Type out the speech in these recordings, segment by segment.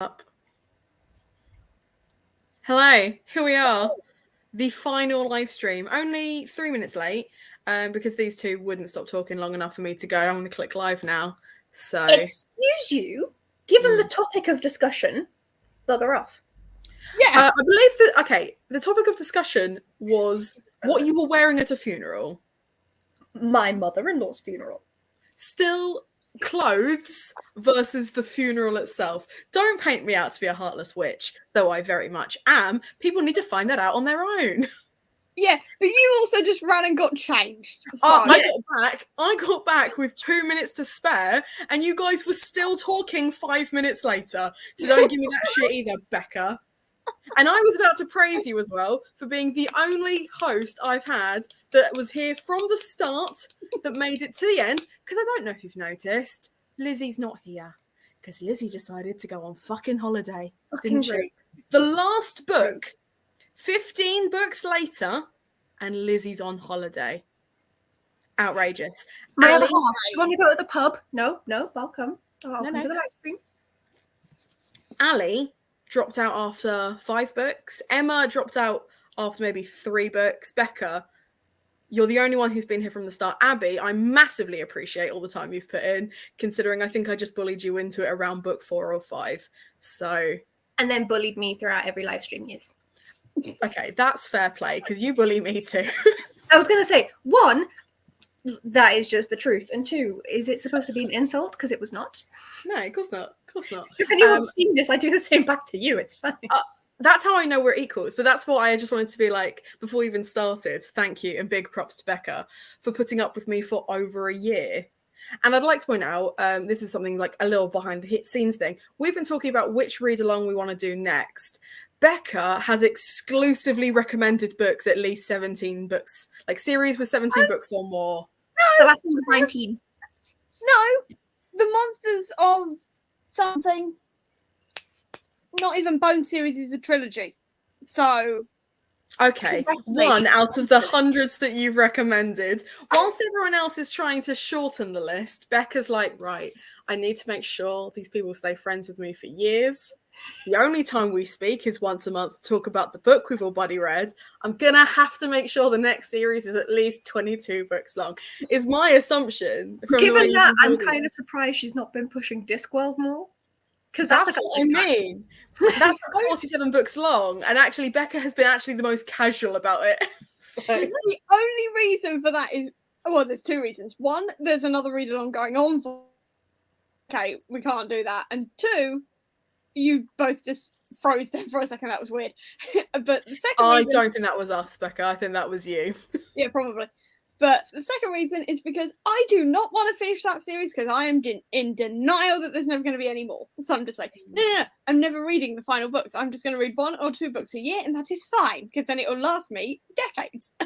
Up. Hello, here we are. The final live stream. Only 3 minutes late, because these two wouldn't stop talking long enough for me to go. I'm going to click live now. So, excuse you, given the topic of discussion, bugger off. Yeah. I believe that, the topic of discussion was what you were wearing at a funeral. My mother-in-law's funeral. Still clothes versus the funeral itself. Don't paint me out to be a heartless witch, though I very much am. People need to find that out on their own. Yeah, but you also just ran and got changed. So. I got back with 2 minutes to spare, and you guys were still talking 5 minutes later. So don't give me that shit either, Becca. And I was about to praise you as well for being the only host I've had that was here from the start that made it to the end. Because I don't know if you've noticed, Lizzie's not here. Because Lizzie decided to go on fucking holiday, didn't she? The last book, 15 books later, and Lizzie's on holiday. Outrageous. My other half, you want to go to the pub? No, I'll come. I'll come to the live stream. Ali dropped out after 5 books. Emma dropped out after maybe 3 books. Becca, you're the only one who's been here from the start. Abby, I massively appreciate all the time you've put in, considering I think I just bullied you into it around book 4 or 5. So. And then bullied me throughout every live stream, yes. Okay, that's fair play, because you bully me too. I was going to say, 1, that is just the truth. And 2, is it supposed to be an insult? Because it was not. No, of course not. Of course not. If anyone's seen this, I do the same back to you. It's fine. That's how I know we're equals. But that's what I just wanted to be like before we even started. Thank you, and big props to Becca for putting up with me for over a year. And I'd like to point out, this is something like a little behind the scenes thing. We've been talking about which read along we want to do next. Becca has exclusively recommended books, at least 17 books, like series with 17 books or more. No, the last one was 19. No, the Monsters of something. Not even Bone series is a trilogy. So. Okay, 1 out of the hundreds that you've recommended. Whilst everyone else is trying to shorten the list, Becca's like, right, I need to make sure these people stay friends with me for years. The only time we speak is once a month to talk about the book we've all buddy read. I'm going to have to make sure the next series is at least 22 books long, is my assumption. Given that, I'm kind of surprised she's not been pushing Discworld more. Because that's what I mean. That's like 47 books long, and actually Becca has been actually the most casual about it. So. The only reason for that is, well, there's 2 reasons. 1, there's another read along going on for. Okay, we can't do that. And 2, you both just froze there for a second. That was weird. But the second reason, I don't think that was us, Becca. I think that was you. Yeah, probably. But the second reason is because I do not want to finish that series because I am in denial that there's never going to be any more. So I'm just like, no, I'm never reading the final books. I'm just going to read 1 or 2 books a year, and that is fine because then it will last me decades.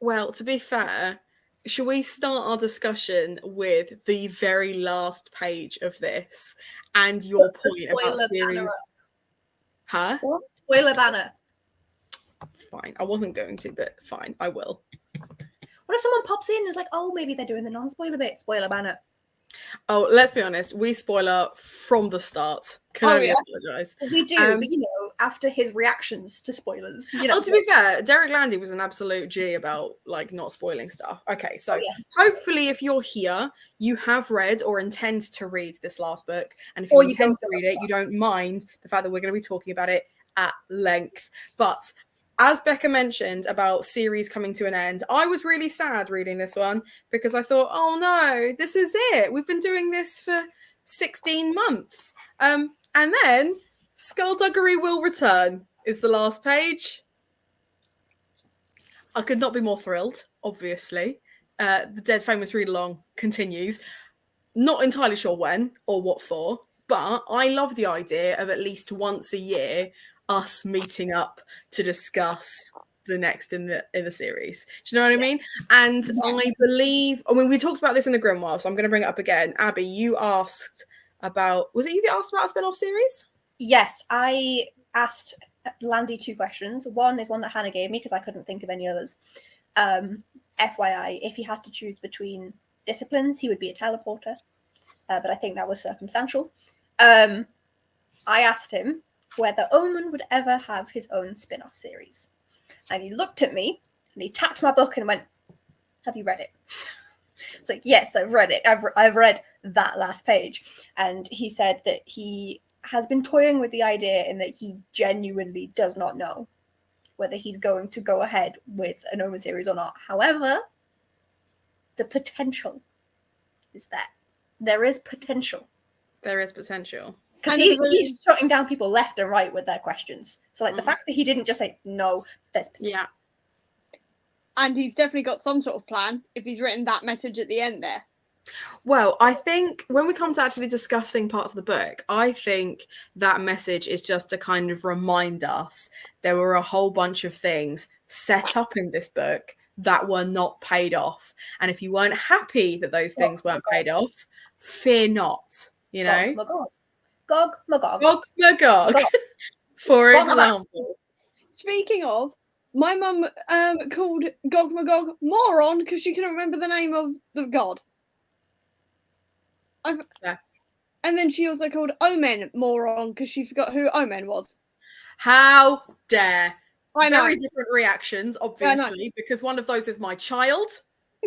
Well, to be fair, shall we start our discussion with the very last page of this and your point about series? Huh? What? Spoiler banner. Fine. I wasn't going to, but fine, I will. What if someone pops in and is like, oh, maybe they're doing the non-spoiler bit? Spoiler banner. Oh, let's be honest. We spoiler from the start. Can I apologise? We do, but after his reactions to spoilers. To be fair, Derek Landy was an absolute G about not spoiling stuff. Okay, so hopefully if you're here, you have read or intend to read this last book. And if you intend to read it, you don't mind the fact that we're going to be talking about it at length. But as Becca mentioned about series coming to an end, I was really sad reading this one because I thought, oh no, this is it. We've been doing this for 16 months. And then Skullduggery Will Return is the last page. I could not be more thrilled, obviously. The Dead Famous Readalong continues. Not entirely sure when or what for, but I love the idea of at least once a year us meeting up to discuss the next in the series. Do you know what I mean? And I believe, we talked about this in the Grimoire, so I'm going to bring it up again. Abby, you asked about, was it you that asked about a spin-off series? Yes, I asked Landy 2 questions. One is one that Hannah gave me because I couldn't think of any others. FYI, if he had to choose between disciplines, he would be a teleporter. But I think that was circumstantial. I asked him whether Omen would ever have his own spin-off series. And he looked at me and he tapped my book and went, "Have you read it?" It's like, "Yes, I've read it. I've read that last page." And he said that he has been toying with the idea and that he genuinely does not know whether he's going to go ahead with an Omen series or not. However, the potential is there. There is potential. There is potential. Because he's shutting down people left and right with their questions. So, like, the fact that he didn't just say, no, there's potential. Yeah. And he's definitely got some sort of plan if he's written that message at the end there. Well, I think when we come to actually discussing parts of the book, I think that message is just to kind of remind us there were a whole bunch of things set up in this book that were not paid off. And if you weren't happy that those things weren't paid off, fear not, you know? Gog Magog. Gog Magog, for example. Speaking of, my mum called Gog Magog moron because she couldn't remember the name of the god. Yeah. And then she also called Omen moron because she forgot who Omen was. How dare. I know. Very different reactions, obviously, because one of those is my child,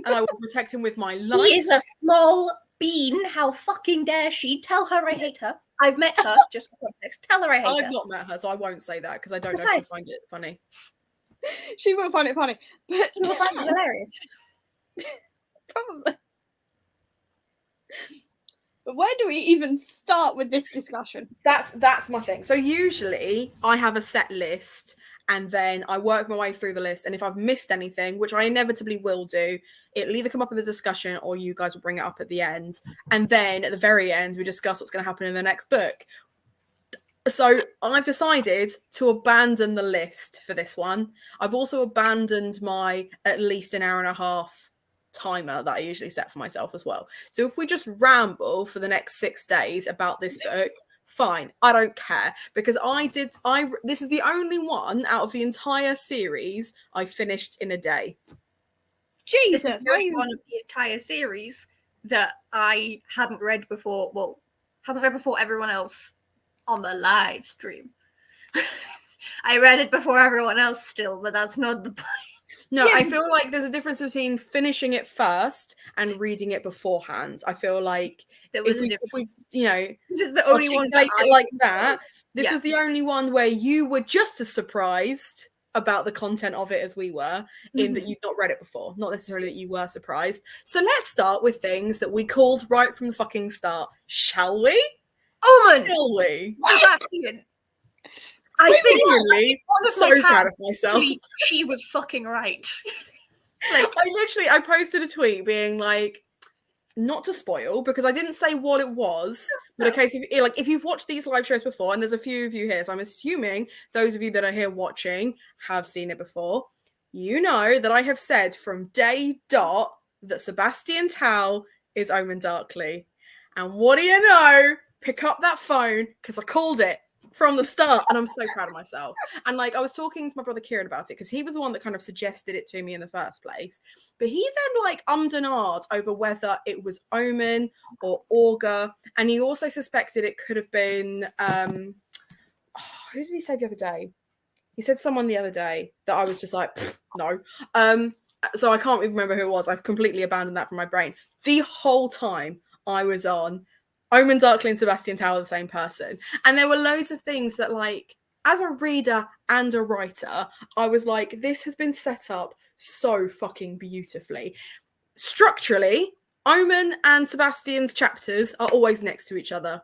and I will protect him with my life. He is a small bean. How fucking dare she? Tell her I hate her. I've met her, just for context. Tell her I hate her. I've not met her, so I won't say that because I don't know if she'll find it funny. She will find it funny, but she will find it hilarious. Probably. But where do we even start with this discussion? That's my thing. So usually I have a set list and then I work my way through the list. And if I've missed anything, which I inevitably will do, it'll either come up in the discussion or you guys will bring it up at the end. And then at the very end, we discuss what's going to happen in the next book. So I've decided to abandon the list for this one. I've also abandoned my at least an hour and a half timer that I usually set for myself as well. So if we just ramble for the next 6 days about this book, fine. I don't care because this is the only one out of the entire series I finished in a day. Jesus, this is the only one of the entire series that I hadn't read before. Well, haven't read before everyone else on the live stream. I read it before everyone else still, but that's not the point. No, I feel like there's a difference between finishing it first and reading it beforehand. I feel like if we you know, this is the only one like that. This was the only one where you were just as surprised about the content of it as we were, in that you'd not read it before. Not necessarily that you were surprised. So let's start with things that we called right from the fucking start, shall we? Omen! Shall we? Sebastian! I think really so proud of myself. She was fucking right. Like, I posted a tweet being like, not to spoil, because I didn't say what it was, but in case if you've watched these live shows before, and there's a few of you here, so I'm assuming those of you that are here watching have seen it before. You know that I have said from day dot that Sebastian Tao is Omen Darkly. And what do you know? Pick up that phone, because I called it from the start, and I'm so proud of myself. And like I was talking to my brother Kieran about it because he was the one that kind of suggested it to me in the first place, but he then like ummed and ahed over whether it was Omen or Augur, and he also suspected it could have been who did he say the other day? He said someone the other day that I was just like no. So I can't even remember who it was. I've completely abandoned that from my brain. The whole time I was on Omen Darkly and Sebastian Tao are the same person. And there were loads of things that, like, as a reader and a writer, I was like, this has been set up so fucking beautifully. Structurally, Omen and Sebastian's chapters are always next to each other.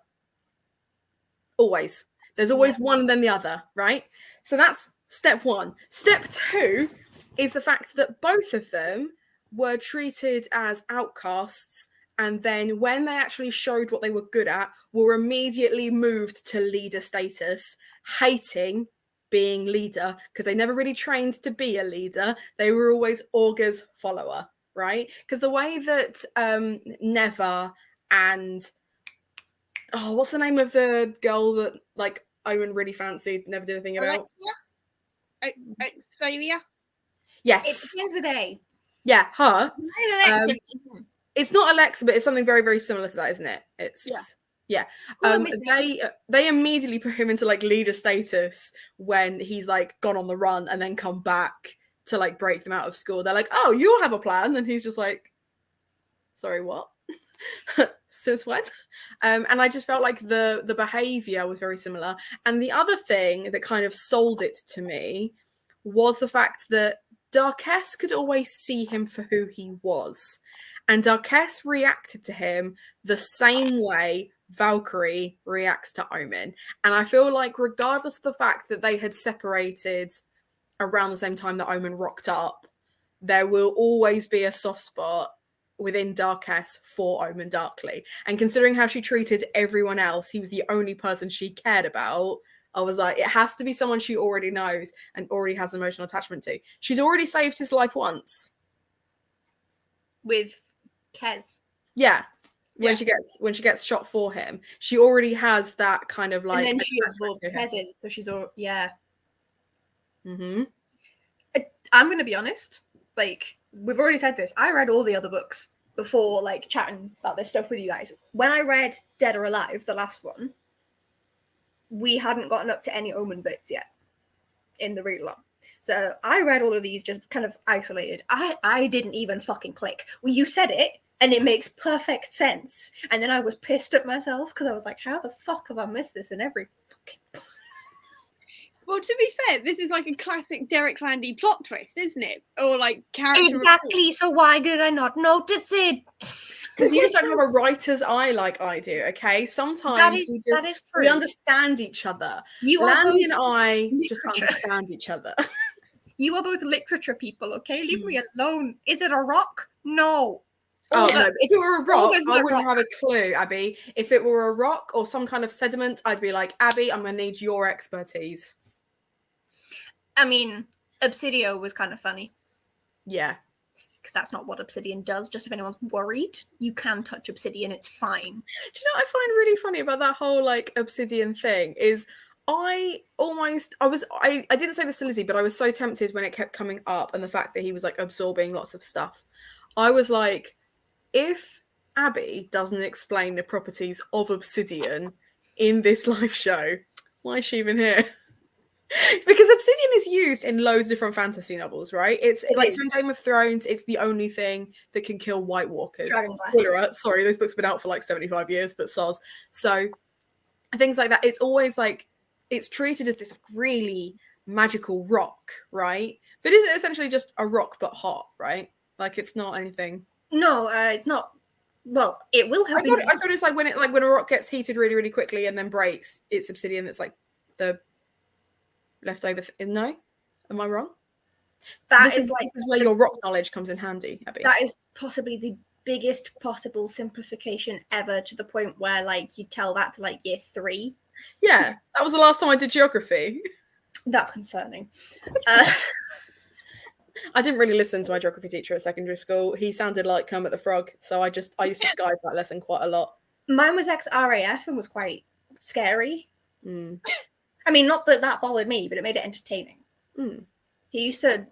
Always. There's always one and then the other, right? So that's step one. Step two is the fact that both of them were treated as outcasts, and then when they actually showed what they were good at, were immediately moved to leader status, hating being leader because they never really trained to be a leader. They were always Augur's follower, right? Because the way that Neva and what's the name of the girl that like Owen really fancied, never did anything about? Alexia? Yes. It begins with A. Yeah, her. It's not Alexa, but it's something very, very similar to that, isn't it? It's Yeah. Well, I'm missing- They immediately put him into like leader status when he's like gone on the run and then come back to like break them out of school. They're like, oh, you'll have a plan. And he's just like, sorry, what? Since when? And I just felt like the behavior was very similar. And the other thing that kind of sold it to me was the fact that Darkess could always see him for who he was. And Darkess reacted to him the same way Valkyrie reacts to Omen. And I feel like regardless of the fact that they had separated around the same time that Omen rocked up, there will always be a soft spot within Darkess for Omen Darkly. And considering how she treated everyone else, he was the only person she cared about. I was like, it has to be someone she already knows and already has an emotional attachment to. She's already saved his life once. with Kez. Yeah. Yeah. When she gets shot for him, she already has that kind of like. And then she attachment absorbed to him. present, so she's all yeah. Mhm. I'm gonna be honest. Like we've already said this. I read all the other books before like chatting about this stuff with you guys. When I read Dead or Alive, the last one, we hadn't gotten up to any Omen bits yet in the read along. So I read all of these just kind of isolated. I didn't even fucking click. Well, you said it, and it makes perfect sense. And then I was pissed at myself because I was like, how the fuck have I missed this in every fucking book? Well, to be fair, this is like a classic Derek Landy plot twist, isn't it? Or like character. Exactly. So why did I not notice it? Because you just don't have a writer's eye like I do, okay? Sometimes That is we true. understand each other. You are Landy and both I just literature. understand each other. You are both literature people, okay? Leave me alone. Is it a rock? No. Oh, Olga, no. If it were a rock, Olga's I not wouldn't rock. have a clue, Abby. If it were a rock or some kind of sediment, I'd be like, Abby, I'm going to need your expertise. I mean, Obsidio was kind of funny Yeah. because that's not what Obsidian does. Just if anyone's worried, you can touch Obsidian. It's fine. Do you know what I find really funny about that whole like obsidian thing is I didn't say this to Lizzie, but I was so tempted when it kept coming up and the fact that he was like absorbing lots of stuff. I was like, if Abby doesn't explain the properties of obsidian in this live show, why is she even here? Because obsidian is used in loads of different fantasy novels, right? It's It like is. so in Game of Thrones, it's the only thing that can kill White Walkers. Dragonglass. Spoiler alert, sorry, those books have been out for like 75 years, but soz. So things like that, it's always like it's treated as this like really magical rock, right? But it's essentially just a rock but hot, right? Like it's not anything. No, it's not. Well, it will I have. thought it's like when a rock gets heated really, really quickly and then breaks, it's obsidian that's like the leftover. No, am I wrong? This This is where your rock knowledge comes in handy, Abby. That is possibly the biggest possible simplification ever, to the point where like you tell that to like year 3. Yeah, that was the last time I did geography. That's concerning. I didn't really listen to my geography teacher at secondary school. He sounded like Kermit the Frog, so I used to skive that lesson quite a lot. Mine was ex-RAF and was quite scary. Mm. I mean, not that bothered me, but it made it entertaining. Mm. He used to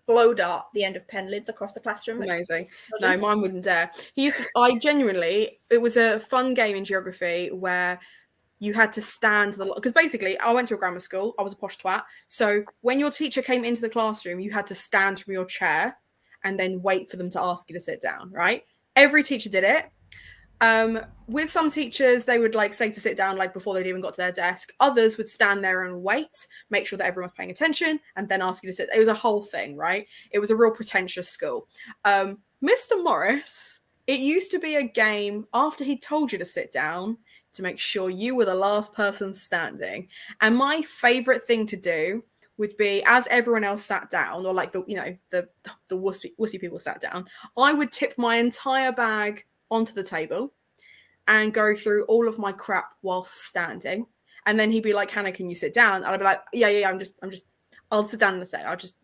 blow dart the end of pen lids across the classroom. Amazing. No, mine wouldn't dare. It was a fun game in geography where you had to stand because basically I went to a grammar school. I was a posh twat. So when your teacher came into the classroom, you had to stand from your chair and then wait for them to ask you to sit down, right? Every teacher did it. With some teachers, they would like say to sit down like before they'd even got to their desk. Others would stand there and wait, make sure that everyone was paying attention, and then ask you to sit. It was a whole thing, right? It was a real pretentious school. Mr. Morris, it used to be a game after he told you to sit down to make sure you were the last person standing. And my favorite thing to do would be, as everyone else sat down, or like the wussy people sat down, I would tip my entire bag onto the table and go through all of my crap whilst standing. And then he'd be like, Hannah, can you sit down? And I'd be like, yeah, I'll sit down in a sec. I'll just,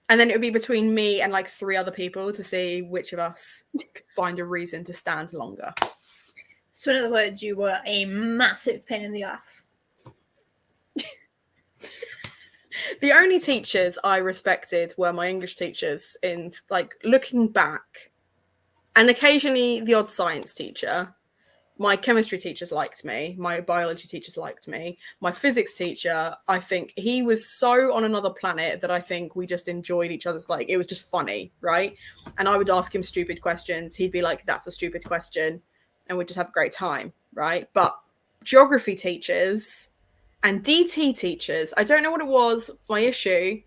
And then it would be between me and like 3 other people to see which of us could find a reason to stand longer. So in other words, you were a massive pain in the ass. The only teachers I respected were my English teachers, in like looking back, and occasionally the odd science teacher. my chemistry teachers liked me. My biology teachers liked me. My physics teacher, I think he was so on another planet that I think we just enjoyed each other's, like, it was just funny, right? And I would ask him stupid questions. He'd be like, that's a stupid question. And we'd just have a great time, right? But geography teachers and DT teachers, I don't know what it was, my issue.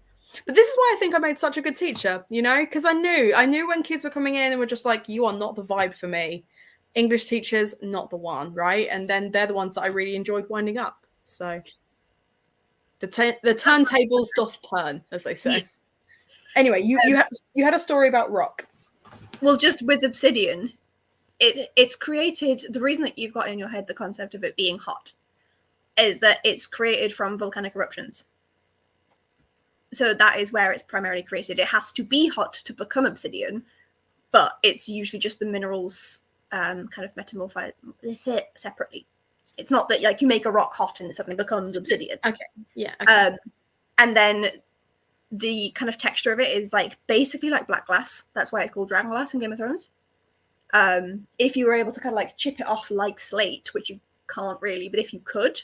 But this is why I think I made such a good teacher, you know? Because I knew when kids were coming in and were just like, you are not the vibe for me. English teachers, not the one, right? And then they're the ones that I really enjoyed winding up. So the turntables doth turn, as they say. Anyway, you had a story about rock. Well, just with Obsidian, it's created. The reason that you've got in your head the concept of it being hot is that it's created from volcanic eruptions. So that is where it's primarily created. It has to be hot to become obsidian, but it's usually just the minerals kind of metamorphize separately. It's not that like you make a rock hot and it suddenly becomes obsidian. Okay. Yeah. Okay. And then the kind of texture of it is like basically like black glass. That's why it's called dragon glass in Game of Thrones. If you were able to kind of like chip it off like slate, which you can't really, but if you could,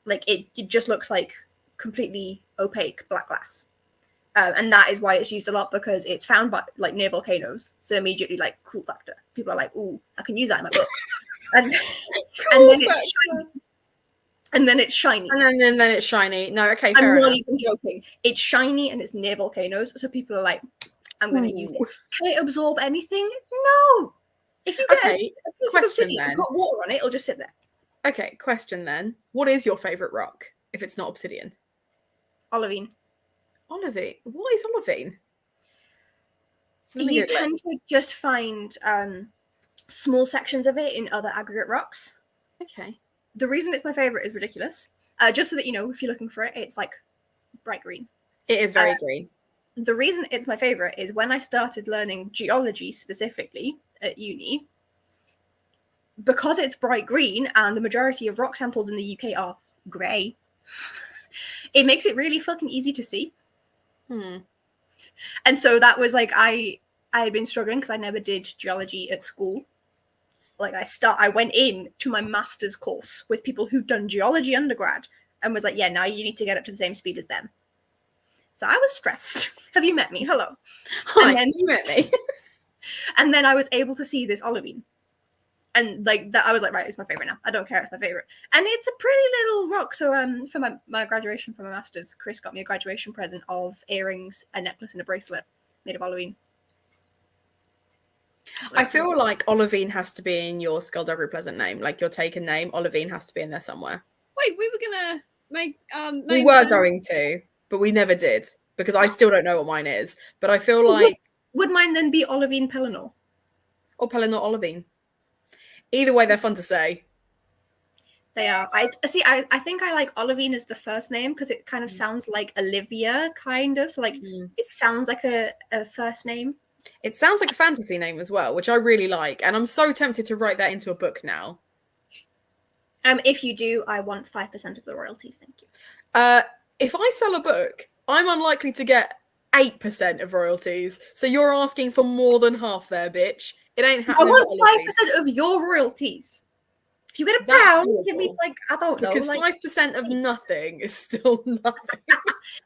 like it just looks like completely opaque black glass. And that is why it's used a lot, because it's found by like near volcanoes. So immediately like cool factor. People are like, ooh, I can use that in my book. And then it's shiny. And then it's shiny. And then it's shiny. No, okay, fair I'm enough. not even joking. It's shiny and it's near volcanoes. So people are like, I'm going to use it. Can it absorb anything? No. If you get a piece of obsidian and put water on it, it'll just sit there. Okay, question then. What is your favourite rock if it's not obsidian? Olivine. Olivine? What is olivine? You tend to just find small sections of it in other aggregate rocks. Okay. The reason it's my favourite is ridiculous. Just so that you know, if you're looking for it, it's like bright green. It is very green. The reason it's my favourite is when I started learning geology specifically at uni, because it's bright green and the majority of rock samples in the UK are grey, it makes it really fucking easy to see. And so that was like, I had been struggling because I never did geology at school. Like I went in to my master's course with people who'd done geology undergrad and was like, yeah, now you need to get up to the same speed as them. So I was stressed. Have you met me? Hello. Hi, and then you met me. And then I was able to see this olivine. And like that, I was like, right, it's my favorite now. I don't care, it's my favorite. And it's a pretty little rock. So for my graduation from my master's, Chris got me a graduation present of earrings, a necklace, and a bracelet made of olivine. So I feel like olivine has to be in your Skullduggery Pleasant name, like your taken name. Olivine has to be in there somewhere. Wait, we were gonna make we were going to, but we never did because I still don't know what mine is. But I feel like would mine then be Olivine Pellinor or Pellinor Olivine? Either way, they're fun to say. They are. I think I like Olivine as the first name because it kind of sounds like Olivia, kind of. So like it sounds like a first name. It sounds like a fantasy name as well, which I really like, and I'm so tempted to write that into a book now. If you do, I want 5% of the royalties. Thank you. If I sell a book, I'm unlikely to get 8% of royalties. So you're asking for more than half there, bitch. It ain't happening. I want 5% of your royalties. If you get a pound, give me like, I don't know. Because like 5% of nothing is still nothing.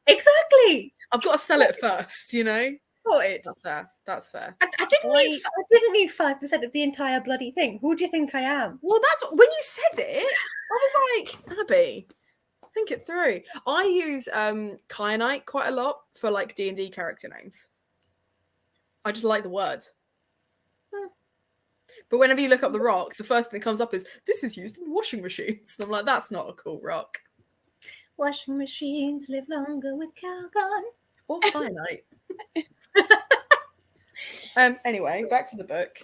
Exactly. I've got to sell it first, you know? Sorted. That's fair. That's fair. I didn't need 5% of the entire bloody thing. Who do you think I am? Well, that's when you said it, I was like, Abby, think it through. I use kyanite quite a lot for like D&D character names. I just like the word. But whenever you look up the rock, the first thing that comes up is, this is used in washing machines. And I'm like, that's not a cool rock. Washing machines live longer with Calgon. Or kyanite. Anyway, back to the book.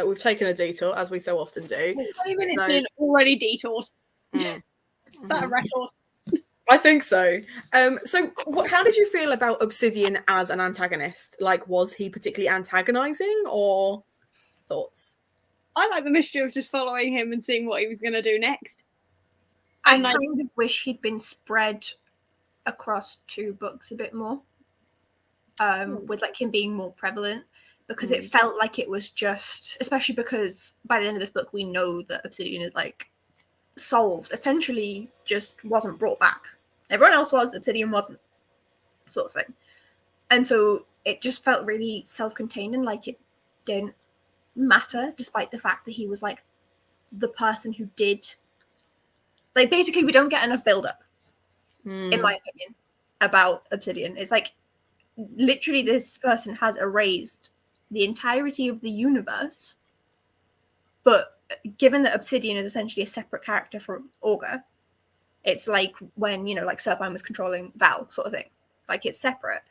We've taken a detour, as we so often do. 20 minutes in, already detours. Is that a record? I think so. So how did you feel about Obsidian as an antagonist? Like, was he particularly antagonizing, or thoughts? I like the mystery of just following him and seeing what he was going to do next. I kind of wish he'd been spread across 2 books a bit more, with like him being more prevalent, because it felt like it was just, especially because by the end of this book we know that Obsidian is like solved, essentially just wasn't brought back. Everyone else was, Obsidian wasn't, sort of thing. And so it just felt really self-contained and like it didn't matter, despite the fact that he was like the person who did, like, basically we don't get enough build-up, in my opinion, about Obsidian. It's like literally this person has erased the entirety of the universe, but given that Obsidian is essentially a separate character from Augur, it's like when, you know, like Serpine was controlling Val, sort of thing. Like, it's separate.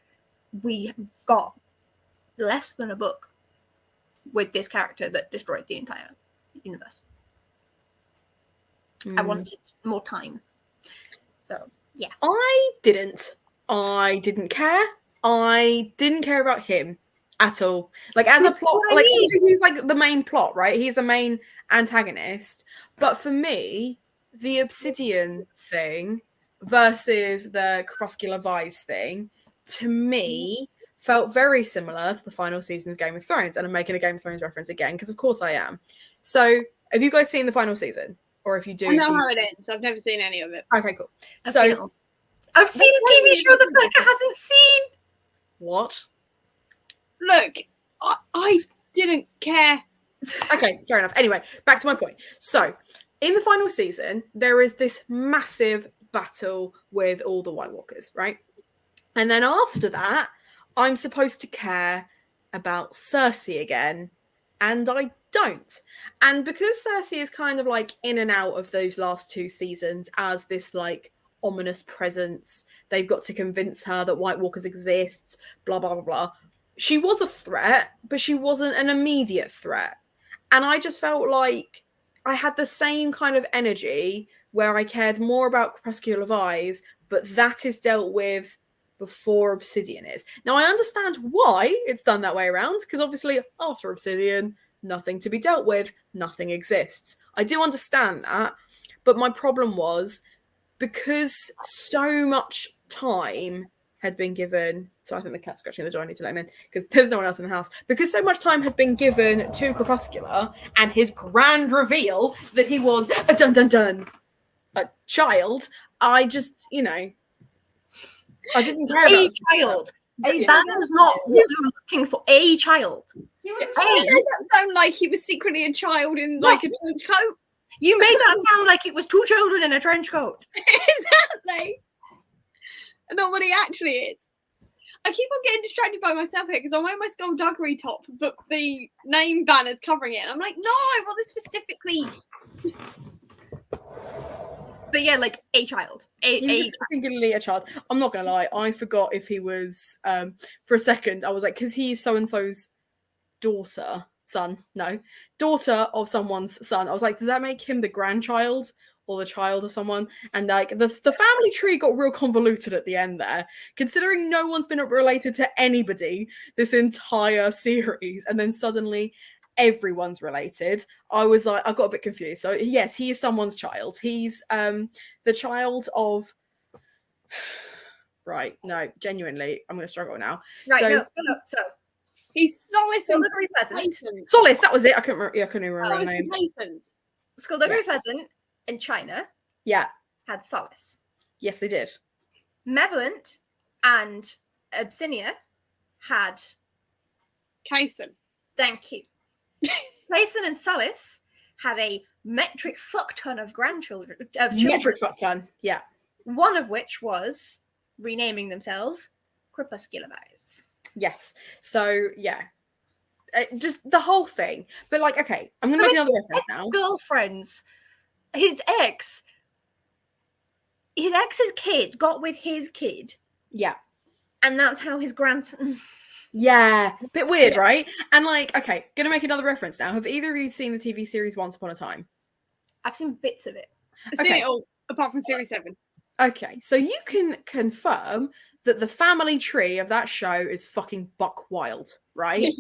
We got less than a book with this character that destroyed the entire universe. I wanted more time. So, yeah. I didn't care. I didn't care about him at all. Like, as a plot, like, he's like the main plot, right? He's the main antagonist. But for me, the Obsidian thing versus the Crepuscular Vise thing, to me, felt very similar to the final season of Game of Thrones. And I'm making a Game of Thrones reference again, because of course I am. So, have you guys seen the final season? Or if you do... I know how it ends. I've never seen any of it. Okay, cool. I've seen TV shows that Becca hasn't seen. What? Look, I didn't care. Okay, fair enough. Anyway, back to my point. So, in the final season, there is this massive battle with all the White Walkers, right? And then after that, I'm supposed to care about Cersei again, and I don't. And because Cersei is kind of like in and out of those last two seasons as this like ominous presence, they've got to convince her that White Walkers exist, blah, blah, blah, blah. She was a threat, but she wasn't an immediate threat. And I just felt like I had the same kind of energy where I cared more about Crepuscular Vise, but that is dealt with before Obsidian is. Now, I understand why it's done that way around, because obviously after Obsidian, nothing to be dealt with, nothing exists. I do understand that, but my problem was because so much time had been given. So I think the cat's scratching the door. I need to let him in because there's no one else in the house. Because so much time had been given to Crepuscular and his grand reveal that he was a child. I just, you know, I didn't care about a child. That is not what you're looking for. A child. You made that sound like he was secretly a child in like a trench coat. You made that sound like it was two children in a trench coat. Exactly. And not what he actually is. I keep on getting distracted by myself here because I'm wearing my skullduggery top, but the name banner's covering it. And I'm like, no, I want this specifically. But yeah, like a child. He's just singularly a child. I'm not gonna lie, I forgot if he was for a second. I was like, because he's so and so's daughter of someone's son. I was like, does that make him the grandchild or the child of someone? And like the family tree got real convoluted at the end there, considering no one's been related to anybody this entire series, and then suddenly everyone's related. I was like, I got a bit confused. So yes, he is someone's child. He's the child of right. No, genuinely, I'm gonna struggle now. Right, so he's Solace and Skullduggery Pheasant. Solace, that was it. I couldn't even remember the name. Skullduggery Pheasant in China had Solace. Yes, they did. Malevolent and Abyssinia had Kason. Thank you. Kason and Solace had a metric fuck ton of grandchildren. Metric fuck ton, yeah. One of which was renaming themselves Crepuscular Vise. Yes. So, yeah. Just the whole thing. But, like, okay, I'm going to make another reference now. Girlfriends. His ex's kid got with his kid. Yeah. And that's how his grandson... Yeah. Bit weird, right? And, like, okay, going to make another reference now. Have either of you seen the TV series Once Upon a Time? I've seen bits of it. I've seen it all, apart from Series 7. Okay, so you can confirm that the family tree of that show is fucking buck wild, right? Yes.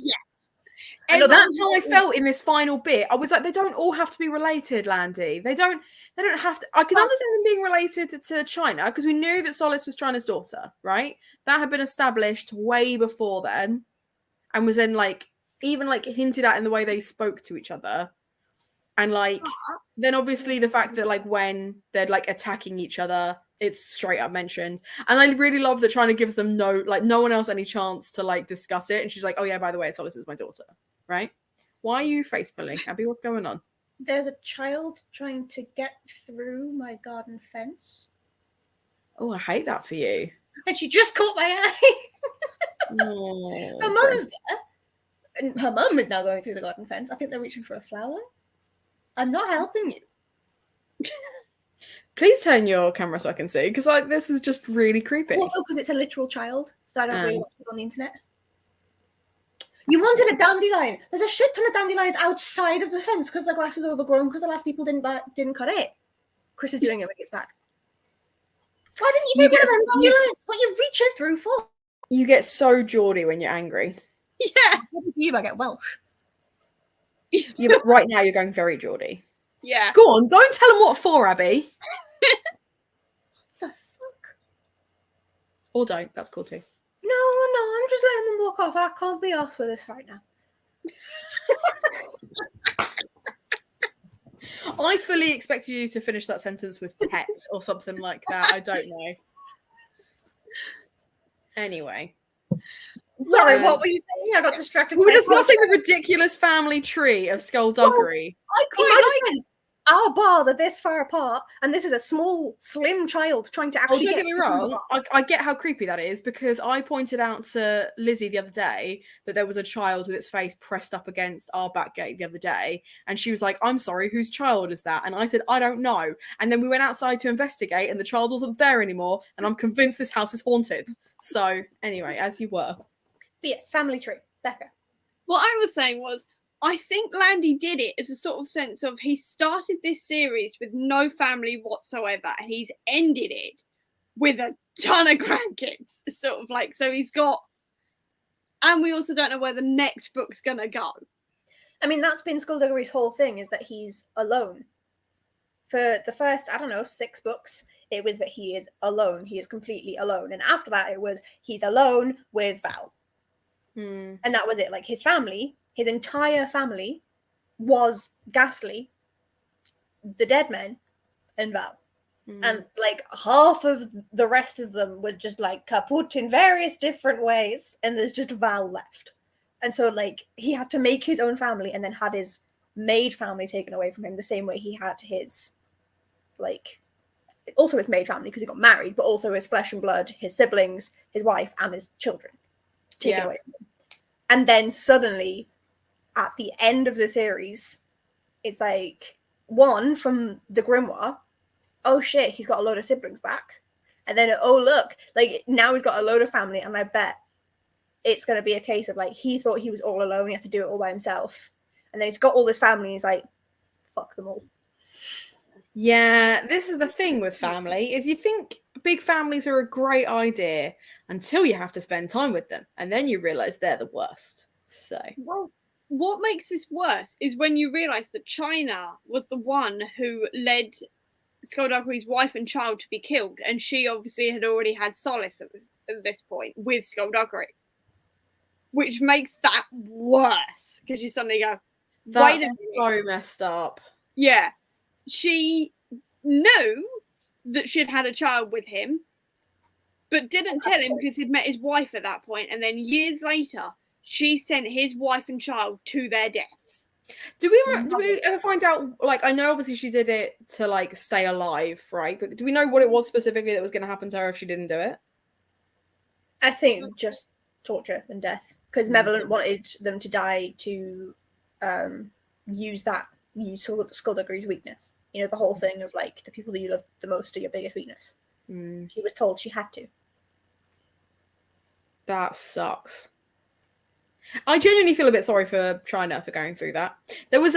And that's how I felt in this final bit. I was like, they don't all have to be related, Landy. They don't have to. I can understand them being related to China because we knew that Solace was China's daughter, right? That had been established way before then and was then like even like hinted at in the way they spoke to each other. And like then obviously the fact that like when they're like attacking each other, it's straight up mentioned. And I really love that China gives them no one else any chance to like discuss it. And she's like, oh yeah, by the way, Solace is my daughter, right? Why are you face pulling, Abby? What's going on? There's a child trying to get through my garden fence. Oh, I hate that for you. And she just caught my eye. Oh, Her mum's there. And her mum is now going through the garden fence. I think they're reaching for a flower. I'm not helping you. Please turn your camera so I can see, because like this is just really creepy. Well, because it's a literal child, so I don't really want to put it on the internet. You wanted a dandelion. There's a shit ton of dandelions outside of the fence because the grass is overgrown because the last people didn't cut it. Chris is doing it when he gets back. Why didn't you take one of them dandelions? What are you reaching through for? You get so Geordie when you're angry. Yeah. You, I get Welsh. Yeah, but right now you're going very Geordie. Yeah. Go on, go and tell him what for, Abby. The fuck? Or don't. That's cool too. No, I'm just letting them walk off. I can't be asked for this right now. I fully expected you to finish that sentence with pet or something like that. I don't know. Anyway. Sorry, what were you saying? I got distracted. We were discussing the ridiculous family tree of skullduggery. I quite like our bars are this far apart, and this is a small, slim child trying to actually don't get me wrong. I get how creepy that is, because I pointed out to Lizzie the other day that there was a child with its face pressed up against our back gate the other day, and she was like, I'm sorry, whose child is that? And I said, I don't know. And then we went outside to investigate, and the child wasn't there anymore, and I'm convinced this house is haunted. So, anyway, as you were. But yes, family tree. Becca. What I was saying was, I think Landy did it as a sort of sense of he started this series with no family whatsoever, and he's ended it with a ton of grandkids. Sort of like, so he's got, and we also don't know where the next book's gonna go. I mean, that's been Skullduggery's whole thing, is that he's alone. For the first, 6 books, it was that he is alone. He is completely alone. And after that, it was he's alone with Val. And that was it. Like, his family, his entire family was Ghastly, the Dead Men, and Val. And like half of the rest of them were just like kaput in various different ways, and there's just Val left. And so like he had to make his own family and then had his maid family taken away from him the same way he had his like also his maid family because he got married, but also his flesh and blood, his siblings, his wife, and his children taken away from him. And then suddenly at the end of the series, it's like one from the grimoire, oh shit, he's got a load of siblings back. And then, oh look, like now he's got a load of family, and I bet it's going to be a case of like he thought he was all alone, he had to do it all by himself. And then he's got all this family, and he's like, fuck them all. Yeah, this is the thing with family, is you think big families are a great idea until you have to spend time with them, and then you realise they're the worst. So, well, what makes this worse is when you realise that China was the one who led Skullduggery's wife and child to be killed, and she obviously had already had solace at this point with Skullduggery, which makes that worse because you suddenly go, that's so messed up. Yeah. She knew that she'd had a child with him, but didn't tell him because he'd met his wife at that point. And then years later, she sent his wife and child to their deaths. Do we ever find out, like, I know obviously she did it to, like, stay alive, right? But do we know what it was specifically that was going to happen to her if she didn't do it? I think just torture and death. Because Malevolent wanted them to die to use Skullduggery's weakness. You know, the whole thing of like the people that you love the most are your biggest weakness. She was told she had to. That sucks. I genuinely feel a bit sorry for China for going through that. There was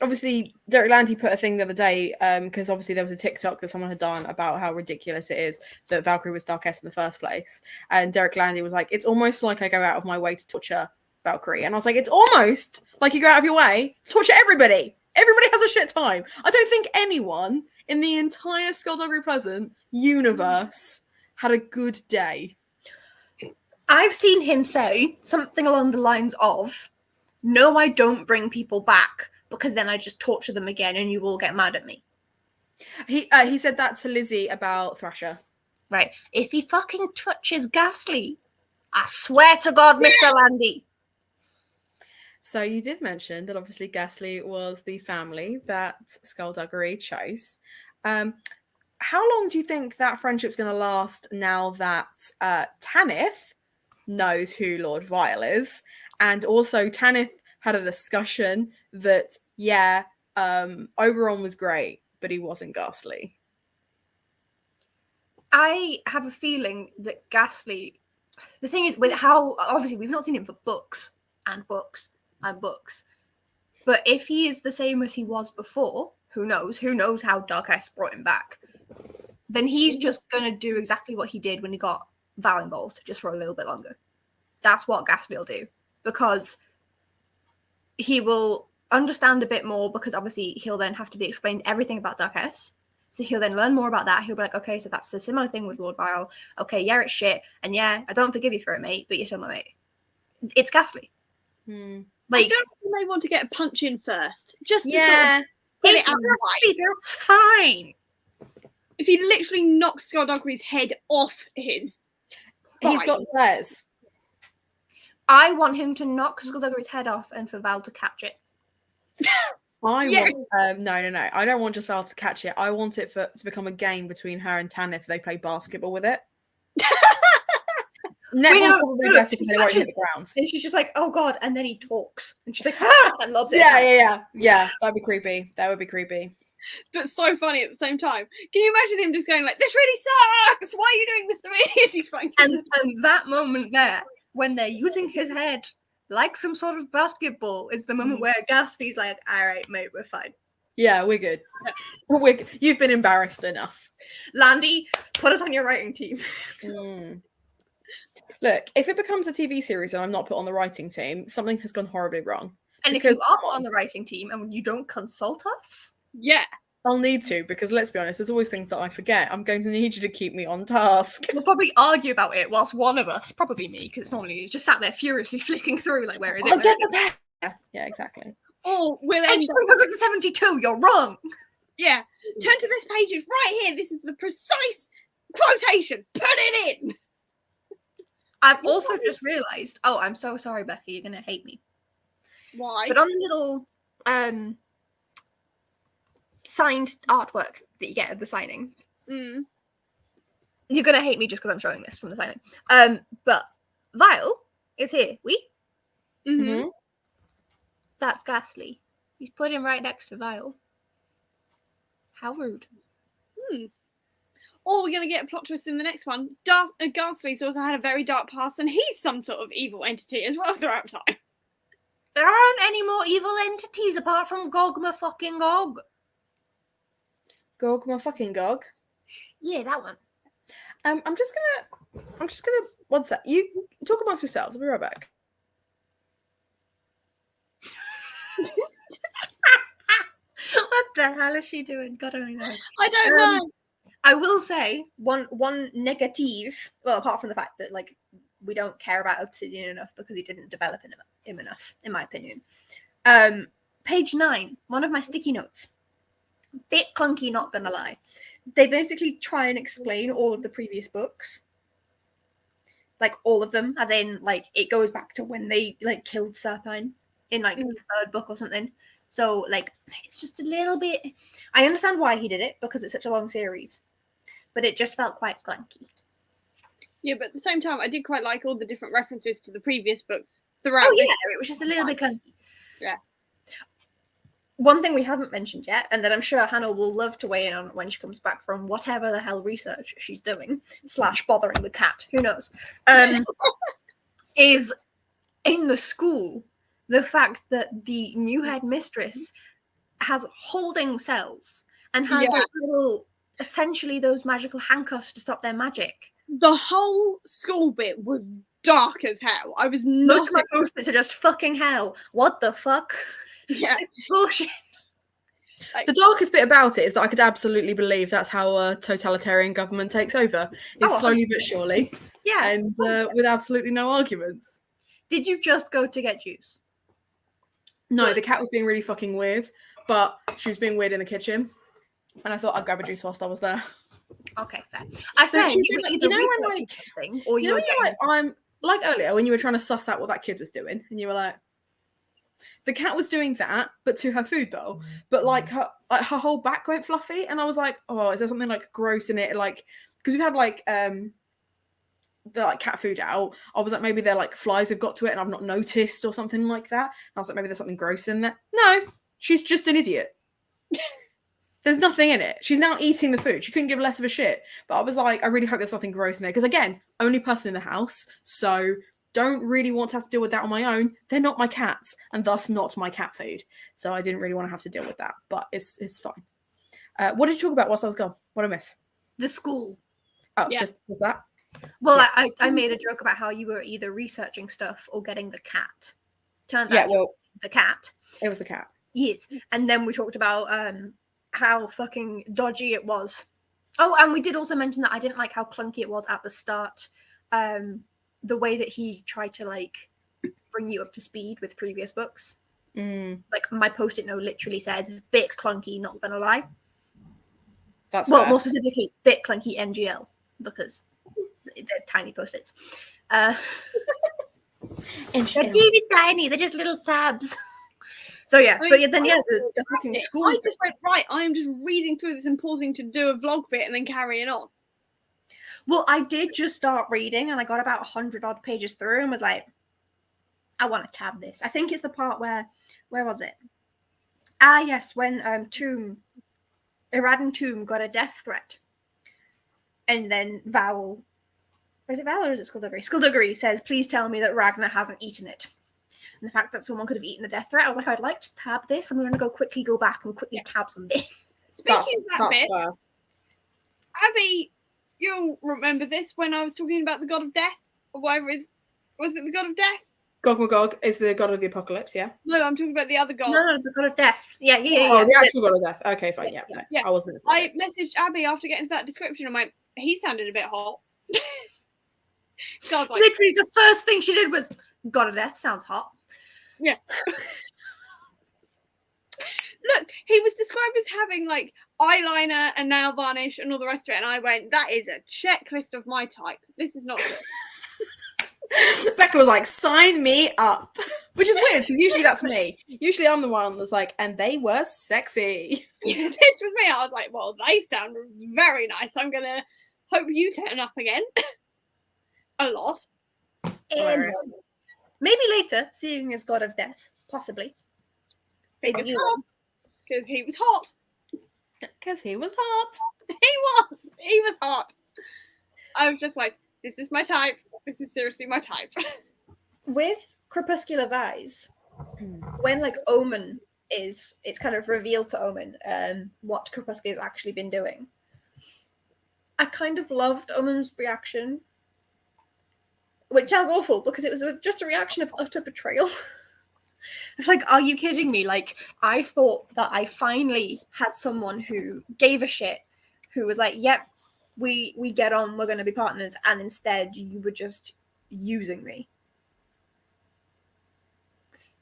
obviously Derek Landy put a thing the other day because obviously there was a TikTok that someone had done about how ridiculous it is that Valkyrie was Dark S in the first place, and Derek Landy was like, it's almost like I go out of my way to torture Valkyrie. And I was like, it's almost like you go out of your way to torture everybody. Everybody has a shit time. I don't think anyone in the entire Skullduggery Pleasant universe had a good day. I've seen him say something along the lines of, no, I don't bring people back because then I just torture them again and you all get mad at me. He said that to Lizzie about Thrasher. Right. If he fucking touches Ghastly, I swear to God, Mr. Landy. So you did mention that obviously Ghastly was the family that Skullduggery chose. How long do you think that friendship's going to last now that Tanith knows who Lord Vile is? And also Tanith had a discussion that, Oberon was great, but he wasn't Ghastly. I have a feeling that Ghastly... The thing is, with how... Obviously, we've not seen him for books and books and books. But if he is the same as he was before, who knows? Who knows how Darkest brought him back? Then he's just going to do exactly what he did when he got Val involved, just for a little bit longer. That's what Ghastly will do. Because he will understand a bit more, because obviously he'll then have to be explained everything about Darkest. So he'll then learn more about that. He'll be like, okay, so that's a similar thing with Lord Vile. Okay, yeah, it's shit. And yeah, I don't forgive you for it, mate, but you're still my mate. It's Ghastly. Like, I don't think they want to get a punch in first. Just to yeah, sort of get it out Ghastly, that's fine. If he literally knocks Skullduggery's head off his... He's got flares. I want him to knock Skullduggery's head off and for Val to catch it. No. I don't want just Val to catch it. I want it to become a game between her and Tanith. They play basketball with it. Netball's probably better because they won't hit the ground. And she's just like, oh god, and then he talks. And she's like, and loves it. Yeah. That'd be creepy. That would be creepy. But so funny at the same time. Can you imagine him just going like, this really sucks! Why are you doing this to me? As he's trying and that moment there, when they're using his head like some sort of basketball, is the moment where Ghastly's like, all right, mate, we're fine. Yeah, we're good. You've been embarrassed enough. Landy, put us on your writing team. Look, if it becomes a TV series and I'm not put on the writing team, something has gone horribly wrong. And if you are put on the writing team and you don't consult us, yeah, I'll need to, because let's be honest, there's always things that I forget. I'm going to need you to keep me on task. We'll probably argue about it whilst one of us, probably me, because it's normally just sat there furiously flicking through, like, where is it? I'll get the pen. Yeah, exactly. Or we'll end Page 372, you're wrong. Yeah, turn to this page, it's right here. This is the precise quotation. Put it in. I've also just realised, oh, I'm so sorry, Becky, you're going to hate me. Why? But on the little signed artwork that you get at the signing, you're going to hate me just because I'm showing this from the signing. But Vile is here. That's Ghastly. He's put him right next to Vile. How rude. Or we're going to get a plot twist in the next one. Ghastly's also had a very dark past, and he's some sort of evil entity as well throughout time. There aren't any more evil entities apart from Gogma fucking Gog. Gogma fucking Gog? Yeah, that one. I'm just gonna one sec. You talk amongst yourselves. I'll be right back. What the hell is she doing? God only knows. I don't know. I will say one negative. Well, apart from the fact that like we don't care about Obsidian enough because he didn't develop him enough, in my opinion. Page 9, one of my sticky notes. Bit clunky, not gonna lie. They basically try and explain all of the previous books. Like all of them, as in like it goes back to when they like killed Serpine in like the 3rd book or something. So like it's just a little bit. I understand why he did it because it's such a long series, but it just felt quite clunky. Yeah, but at the same time, I did quite like all the different references to the previous books throughout. Oh yeah, it was just a little bit clunky. Yeah. One thing we haven't mentioned yet, and that I'm sure Hannah will love to weigh in on when she comes back from whatever the hell research she's doing, / bothering the cat, who knows, is in the school, the fact that the new headmistress has holding cells and has like little, essentially those magical handcuffs to stop their magic. The whole school bit was dark as hell. I was not. Most of my post-its are just fucking hell. What the fuck? Yeah, it's bullshit. The darkest bit about it is that I could absolutely believe that's how a totalitarian government takes over. It's slowly but surely. Yeah. And with absolutely no arguments. Did you just go to get juice? No, the cat was being really fucking weird, but she was being weird in the kitchen, and I thought I'd grab a juice whilst I was there. Okay, fair. I said she was you were like- either you know when, researching like- something or You you know, were when you're getting like, I'm like earlier when you were trying to suss out what that kid was doing, and you were like, the cat was doing that, but to her food bowl, but like her whole back went fluffy, and I was like, oh, is there something like gross in it? Like, because we've had like the like cat food out. I was like, maybe they're like flies have got to it, and I've not noticed or something like that. And I was like, maybe there's something gross in there. No, she's just an idiot. There's nothing in it. She's now eating the food. She couldn't give less of a shit. But I was like, I really hope there's nothing gross in there. Because again, only person in the house. So don't really want to have to deal with that on my own. They're not my cats. And thus not my cat food. So I didn't really want to have to deal with that. But it's fine. What did you talk about whilst I was gone? What did I miss? the school. Oh, Yeah. just was that? Well, Yeah. I made a joke about how you were either researching stuff or getting the cat. Turns Yeah, out well, the cat. it was the cat. Yes. And then we talked about how fucking dodgy it was. Oh, and we did also mention that I didn't like how clunky it was at the start. The way that he tried to like bring you up to speed with previous books. Like my post-it note literally says bit clunky, not gonna lie. That's Well, fair. more specifically, bit clunky NGL because they're tiny post-its. They're teeny tiny. They're just little tabs. So yeah, I but mean, then I yeah, don't the fucking it. school. I just went, right, I am just reading through this and pausing to do a vlog bit and then carrying on. Well, I did just start reading and I got about 100 odd pages through and was like, I want to tab this. I think it's the part where was it? Ah, yes, when Iradan Tomb got a death threat. And then Vowel, is it Vowel or is it Skullduggery? Skullduggery says, please tell me that Ragnar hasn't eaten it. And the fact that someone could have eaten a death threat, I was like, I'd like to tab this. I'm going to go back and quickly tab some bits. Speaking of that that's bit, fair. Abby, you'll remember this when I was talking about the god of death, or whatever it is. Was it the god of death? Gog Magog is the god of the apocalypse, yeah? No, I'm talking about the other god. No, the god of death. Yeah. Oh, the actual god of death. Okay, fine, yeah. No, Yeah. I wasn't. I messaged Abby after getting to that description. I'm like, he sounded a bit hot. So I was like, Literally, the first thing she did was, god of death sounds hot. yeah. Look, he was described as having like eyeliner and nail varnish and all the rest of it, and I went, that is a checklist of my type. This is not good. Becca was like, sign me up. Which is weird, because usually that's me. Usually I'm the one that's like, and they were sexy. Yeah, this was me. I was like, well, they sound very nice. I'm gonna hope you turn up again. A lot. And maybe later, seeing as god of death, possibly. Fingers you crossed. Because he was hot. Because he was hot. He was hot. I was just like, this is my type. This is seriously my type. With Crepuscular Vise, when like Omen it's kind of revealed to Omen what Crepuscular has actually been doing. I kind of loved Omen's reaction, which sounds awful because it was just a reaction of utter betrayal. It's like, are you kidding me? Like, I thought that I finally had someone who gave a shit, who was like, yep, we get on, we're going to be partners, and instead you were just using me.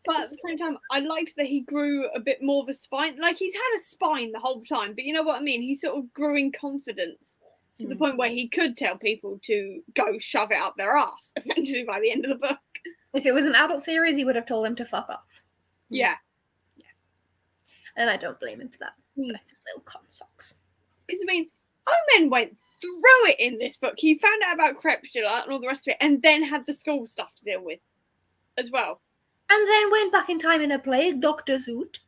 But at the same time, I liked that he grew a bit more of a spine. Like, he's had a spine the whole time, but you know what I mean? He sort of grew in confidence to the point where he could tell people to go shove it up their ass, essentially, by the end of the book. If it was an adult series, he would have told him to fuck off. Yeah. And I don't blame him for that. Bless his little con socks. Because, I mean, Omen went through it in this book. He found out about Crepuscular and all the rest of it, and then had the school stuff to deal with as well. And then went back in time in a plague doctor suit.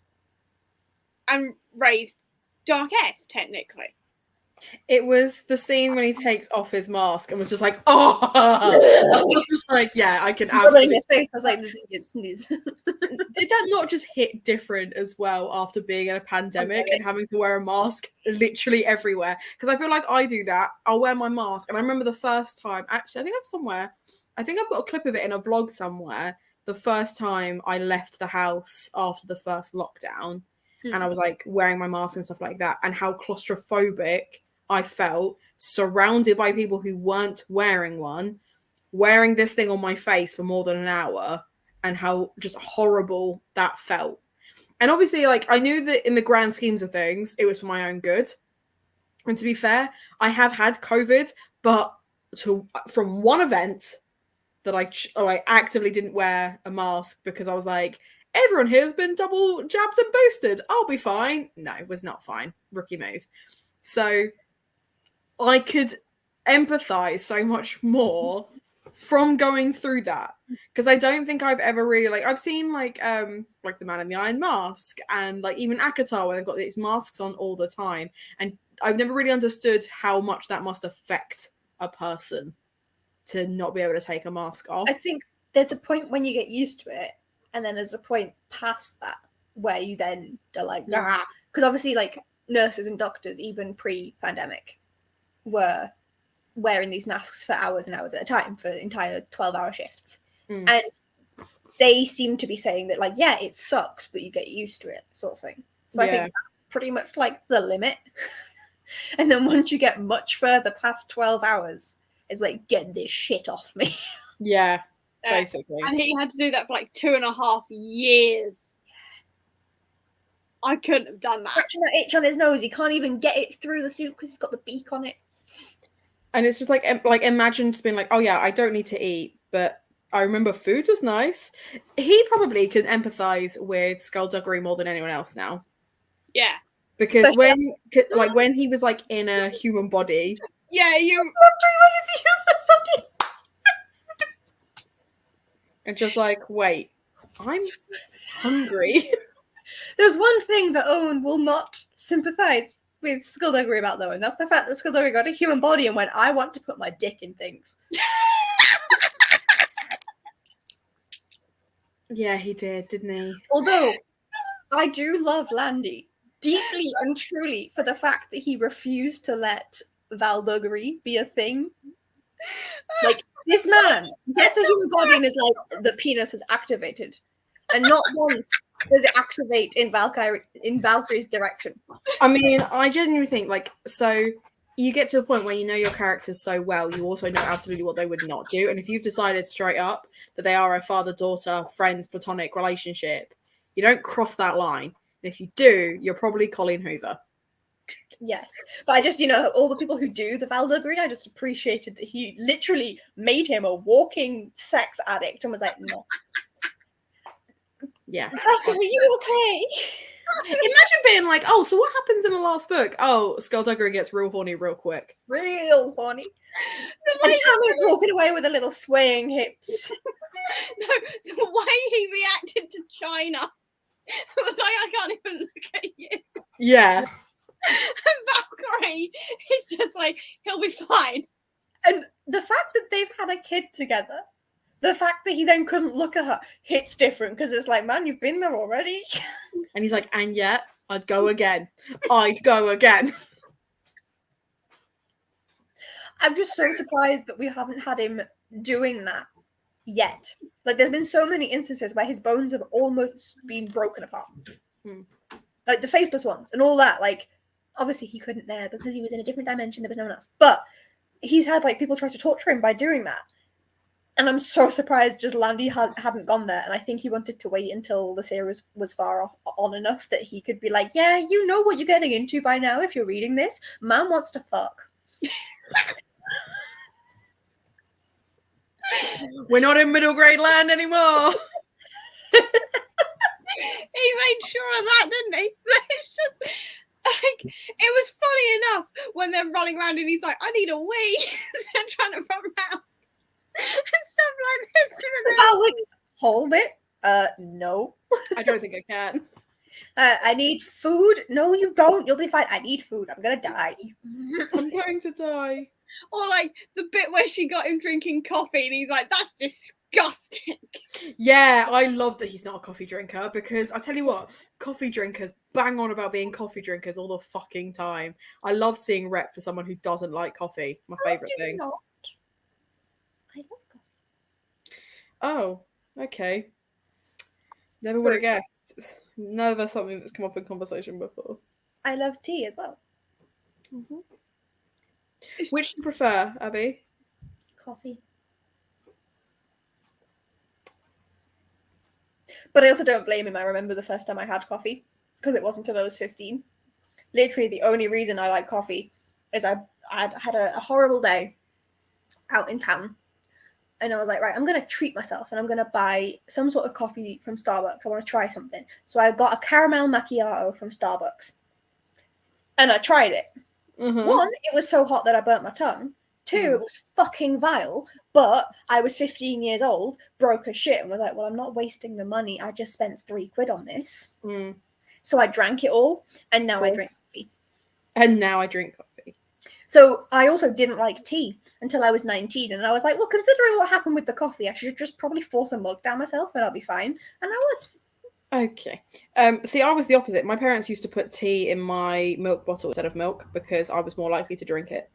And raised Dark S, technically. It was the scene when he takes off his mask and was just like, oh! I was just like, yeah, I can absolutely. His face, I was like, this is sneeze. Did that not just hit different as well after being in a pandemic and having to wear a mask literally everywhere? Because I feel like I do that. I'll wear my mask. And I remember the first time, actually, I think I've got a clip of it in a vlog somewhere. The first time I left the house after the first lockdown and I was like wearing my mask and stuff like that, and how claustrophobic I felt surrounded by people who weren't wearing one, wearing this thing on my face for more than an hour and how just horrible that felt. And obviously, like, I knew that in the grand schemes of things, it was for my own good. And to be fair, I have had COVID, but from one event that I actively didn't wear a mask because I was like, everyone here has been double jabbed and boosted. I'll be fine. No, it was not fine. Rookie move. So I could empathize so much more from going through that, because I don't think I've ever really, like, I've seen like the Man in the Iron Mask and like even Akatar where they've got these masks on all the time, and I've never really understood how much that must affect a person to not be able to take a mask off. I think there's a point when you get used to it, and then there's a point past that where you then are like, nah, because obviously like nurses and doctors even pre-pandemic were wearing these masks for hours and hours at a time for entire 12-hour shifts. And they seem to be saying that, like, yeah, it sucks, but you get used to it, sort of thing. So I think that's pretty much like the limit. And then once you get much further past 12 hours, it's like, get this shit off me. Yeah, basically. And he had to do that for like 2.5 years. I couldn't have done that. Scratching that itch on his nose, he can't even get it through the suit because he's got the beak on it. And it's just like imagine just being like, oh yeah, I don't need to eat, but I remember food was nice. He probably could empathize with skullduggery more than anyone else now. Yeah. Because when he was like in a human body. Yeah, you and just like, wait, I'm hungry. There's one thing that Owen will not sympathize with skullduggery about, though, and that's the fact that skullduggery got a human body and went, I want to put my dick in things. Yeah, he did, didn't he? Although, I do love Landy deeply and truly for the fact that he refused to let Valduggery be a thing. Like, this man gets a human body and is like, the penis is activated. And not once does it activate in Valkyrie's direction. I mean, I genuinely think, like, so you get to a point where you know your characters so well, you also know absolutely what they would not do. And if you've decided straight up that they are a father-daughter, friends, platonic relationship, you don't cross that line. And if you do, you're probably Colleen Hoover. Yes. But I just, all the people who do the Valduggery, I just appreciated that he literally made him a walking sex addict and was like, no. Yeah. Are you okay? Imagine being like, oh, so what happens in the last book? Oh, Skullduggery gets real horny real quick. Real horny. And Tammy's walking away with a little swaying hips. No, the way he reacted to China was like, I can't even look at you. Yeah. And Valkyrie is just like, he'll be fine. And the fact that they've had a kid together, the fact that he then couldn't look at her hits different because it's like, man, you've been there already. And he's like, and yet, I'd go again. I'd go again. I'm just so surprised that we haven't had him doing that yet. Like, there's been so many instances where his bones have almost been broken apart. Like, the faceless ones and all that. Like, obviously he couldn't there because he was in a different dimension. There was no one else. But he's had, like, people try to torture him by doing that. And I'm so surprised just Landy hadn't gone there. And I think he wanted to wait until the series was far on enough that he could be like, yeah, you know what you're getting into by now if you're reading this. Man wants to fuck. We're not in middle grade land anymore. He made sure of that, didn't he? It's just, like, it was funny enough when they're running around and he's like, I need a wee. They're trying to run around. And stuff like this. I'll like, hold it. No. I don't think I can. I need food. No, you don't. You'll be fine. I need food. I'm gonna die. I'm going to die. Or like the bit where she got him drinking coffee and he's like, that's disgusting. Yeah, I love that he's not a coffee drinker because I tell you what, coffee drinkers bang on about being coffee drinkers all the fucking time. I love seeing rep for someone who doesn't like coffee. My favourite thing. Not? I love coffee. Oh, okay. Never would have guessed. None of that's something that's come up in conversation before. I love tea as well. Mm-hmm. Which do you prefer, Abby? Coffee. But I also don't blame him. I remember the first time I had coffee, because it wasn't until I was 15. Literally, the only reason I like coffee is I'd had a horrible day out in town. And I was like, right, I'm going to treat myself and I'm going to buy some sort of coffee from Starbucks. I want to try something. So I got a caramel macchiato from Starbucks. And I tried it. Mhm. One, it was so hot that I burnt my tongue. Two, it was fucking vile. But I was 15 years old, broke as shit, and was like, well, I'm not wasting the money. I just spent £3 on this. Mm. So I drank it all, and now I drink coffee. And now I drink coffee. So I also didn't like tea until I was 19, and I was like, well, considering what happened with the coffee, I should just probably force a mug down myself and I'll be fine. And I was. Okay. See, I was the opposite. My parents used to put tea in my milk bottle instead of milk because I was more likely to drink it.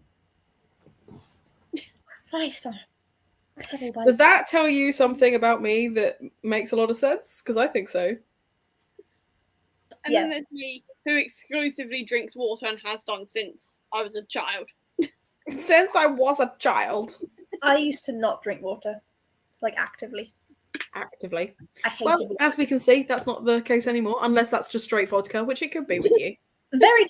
Christ, Does that tell you something about me that makes a lot of sense? Because I think so. And then there's me, who exclusively drinks water and has done since I was a child. Since I was a child. I used to not drink water, like actively. Actively. I hated it. As we can see, that's not the case anymore, unless that's just straight vodka, which it could be with you. Very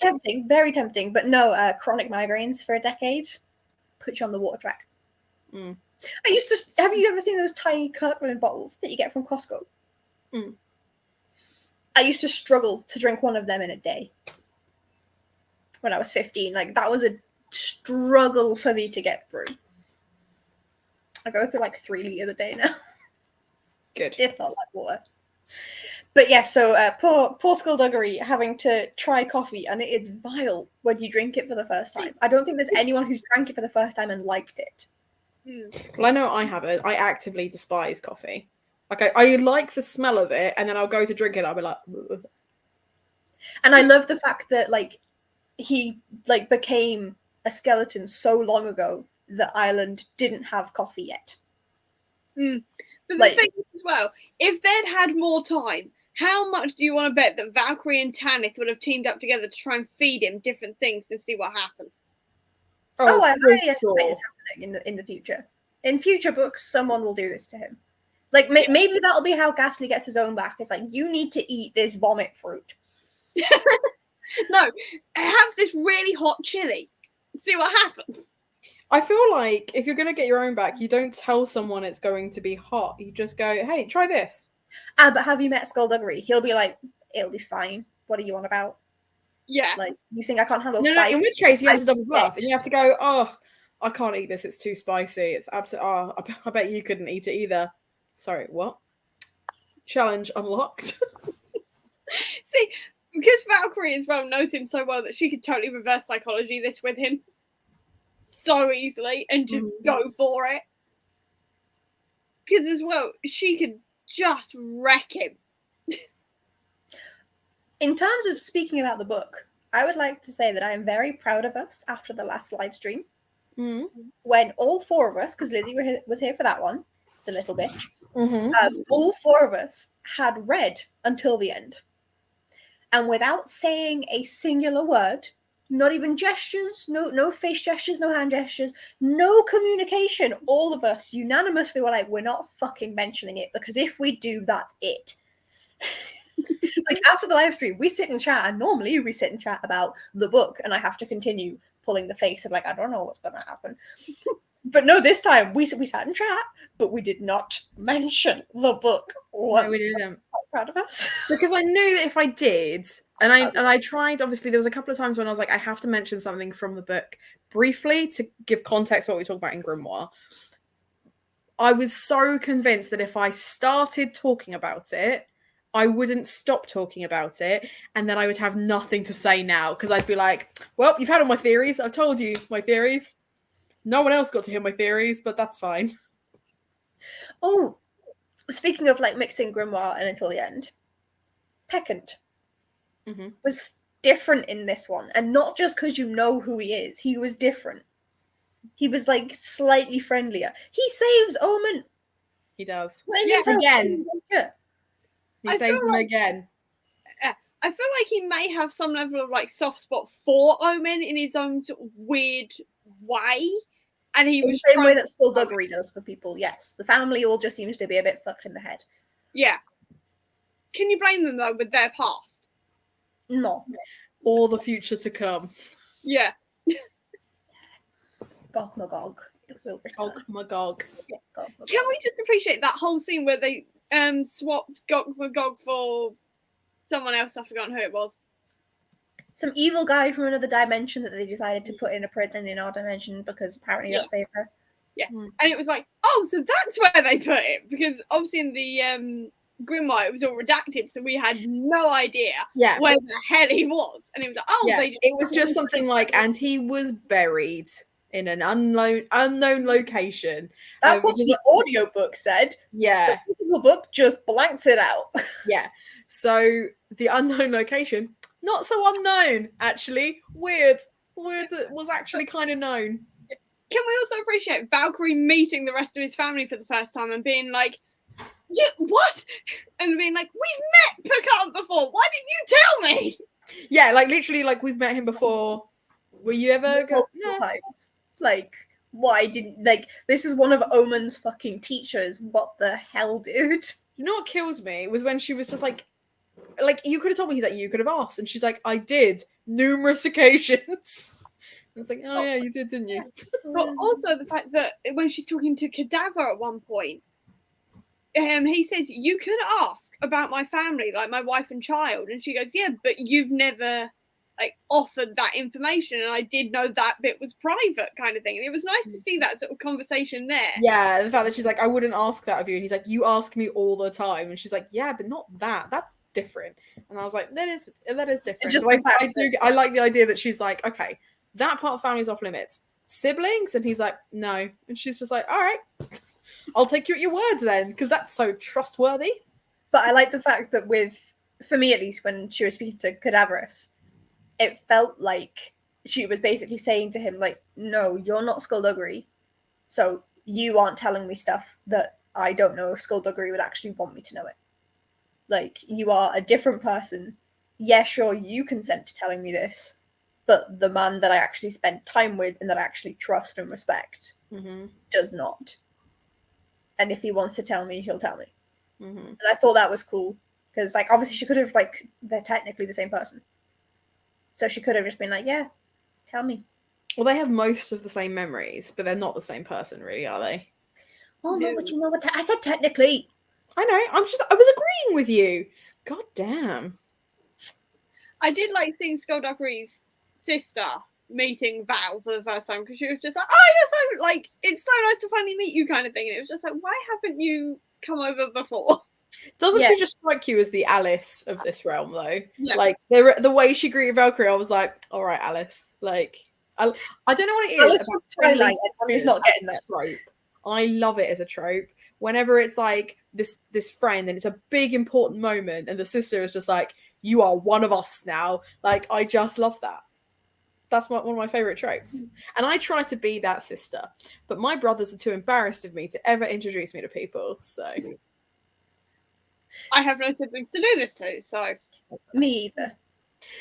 tempting. But no, chronic migraines for a decade put you on the water track. Mm. I used to. Have you ever seen those tiny Kirkland bottles that you get from Costco? Mm. I used to struggle to drink one of them in a day when I was 15. Like, that was a struggle for me to get through. I go through like 3 liters a day now. Good. Did not like water. But yeah, so poor Skullduggery having to try coffee, and it is vile when you drink it for the first time. I don't think there's anyone who's drank it for the first time and liked it. Well, I know I haven't. I actively despise coffee. Like, I like the smell of it, and then I'll go to drink it, I'll be like... Ugh. And I love the fact that, like, he, like, became a skeleton so long ago that Ireland didn't have coffee yet. But the thing is as well, if they'd had more time, how much do you want to bet that Valkyrie and Tanith would have teamed up together to try and feed him different things to see what happens? Oh, I really anticipate this happening in the future. In future books, someone will do this to him. Like, maybe that'll be how Ghastly gets his own back. It's like, you need to eat this vomit fruit. No, have this really hot chili. See what happens. I feel like if you're going to get your own back, you don't tell someone it's going to be hot. You just go, hey, try this. But have you met Skullduggery? He'll be like, it'll be fine. What are you on about? Yeah. Like, you think I can't handle No, spice? in which case you have to double bluff. And you have to go, oh, I can't eat this. It's too spicy. It's absolute. Oh, I bet you couldn't eat it either. Sorry, what? Challenge unlocked. See, because Valkyrie as well knows him so well that she could totally reverse psychology this with him so easily and just go for it. Because as well, she could just wreck him. In terms of speaking about the book, I would like to say that I am very proud of us after the last live stream. When all 4 of us, because Lizzie was here for that one, the little bitch, all 4 of us had read until the end. And without saying a singular word, not even gestures, no face gestures, no hand gestures, no communication, all of us unanimously were like, we're not fucking mentioning it, because if we do, that's it. Like, after the live stream, we sit and chat, and normally we sit and chat about the book, and I have to continue pulling the face of, like, I don't know what's going to happen. But no, this time we sat and chat, but we did not mention the book once. No, we didn't. I'm quite proud of us. Because I knew that if I did, and I tried, obviously there was a couple of times when I was like, I have to mention something from the book briefly to give context to what we talk about in Grimoire. I was so convinced that if I started talking about it, I wouldn't stop talking about it, and then I would have nothing to say now, because I'd be like, well, you've had all my theories. I've told you my theories. No one else got to hear my theories, but that's fine. Oh, speaking of, like, mixing Grimoire and Until the End, Peccant was different in this one, and not just because you know who he is. He was different. He was, like, slightly friendlier. He saves Omen. He does. Again. He saves him again. I feel like he may have some level of, like, soft spot for Omen in his own sort of weird way. And he was the same way that Skullduggery does for people, yes. The family all just seems to be a bit fucked in the head. Yeah. can you blame them though with their past? No. Or the future to come. Yeah. Gog Magog. It will return. Gog Magog. Yeah, Gog Magog. Can we just appreciate that whole scene where they swapped Gog Magog for someone else? I've forgotten who it was. Some evil guy from another dimension that they decided to put in a prison in our dimension because apparently that'll save her. And it was like, oh, so that's where they put it, because obviously in the Grimoire it was all redacted, so we had no idea where the hell he was. And it was like, oh, it was just something like, and he was buried in an unknown location. That's what the audiobook said. Yeah. The physical book just blanks it out. Yeah. So the unknown location, not so unknown, actually. Weird. It was actually kind of known. Can we also appreciate Valkyrie meeting the rest of his family for the first time and being like, yeah, what? And being like, we've met Picard before. Why didn't you tell me? Yeah, like literally, like we've met him before. Were you ever multiple times? Like, why didn't this is one of Omen's fucking teachers? What the hell, dude? You know what kills me was when she was just like you could have told me. He's like, you could have asked, and she's like, I did numerous occasions. It's like, oh yeah, you did, didn't you? But also the fact that when she's talking to Cadaver at one point, he says, you could ask about my family, like my wife and child. And she goes, yeah, but you've never offered that information. And I did know that bit was private, kind of thing. And it was nice to see that sort of conversation there. Yeah, the fact that she's like, I wouldn't ask that of you. And he's like, you ask me all the time. And she's like, yeah, but not that. That's different. And I was like, that is different. Just I like the idea that she's like, okay, that part of the family is off limits. Siblings? And he's like, no. And she's just like, all right, I'll take you at your words then, because that's so trustworthy. But I like the fact that for me at least, when she was speaking to Cadaverous, it felt like she was basically saying to him, like, no, you're not Skullduggery, so you aren't telling me stuff that I don't know if Skullduggery would actually want me to know it. Like, you are a different person. Yeah, sure, you consent to telling me this, but the man that I actually spend time with and that I actually trust and respect does not. And if he wants to tell me, he'll tell me. And I thought that was cool, because obviously she could have they're technically the same person, so she could have just been like, yeah, tell me. Well, they have most of the same memories, but they're not the same person, really, are they? Oh no, but you know what? I said technically. I know. I was agreeing with you. God damn. I did like seeing Skullduggery's sister meeting Val for the first time, because she was just like, oh, you're so it's so nice to finally meet you, kind of thing. And it was just like, why haven't you come over before? Doesn't she just strike you as the Alice of this realm, though? Yeah. Like the way she greeted Valkyrie, I was like, all right, Alice. Like, I don't know what it is. Alice from Twilight. I'm just not getting that trope. I love it as a trope. Whenever it's like this friend and it's a big important moment, and the sister is just like, you are one of us now. Like, I just love that. That's one of my favorite tropes. And I try to be that sister, but my brothers are too embarrassed of me to ever introduce me to people. So I have no siblings to do this to, so me either.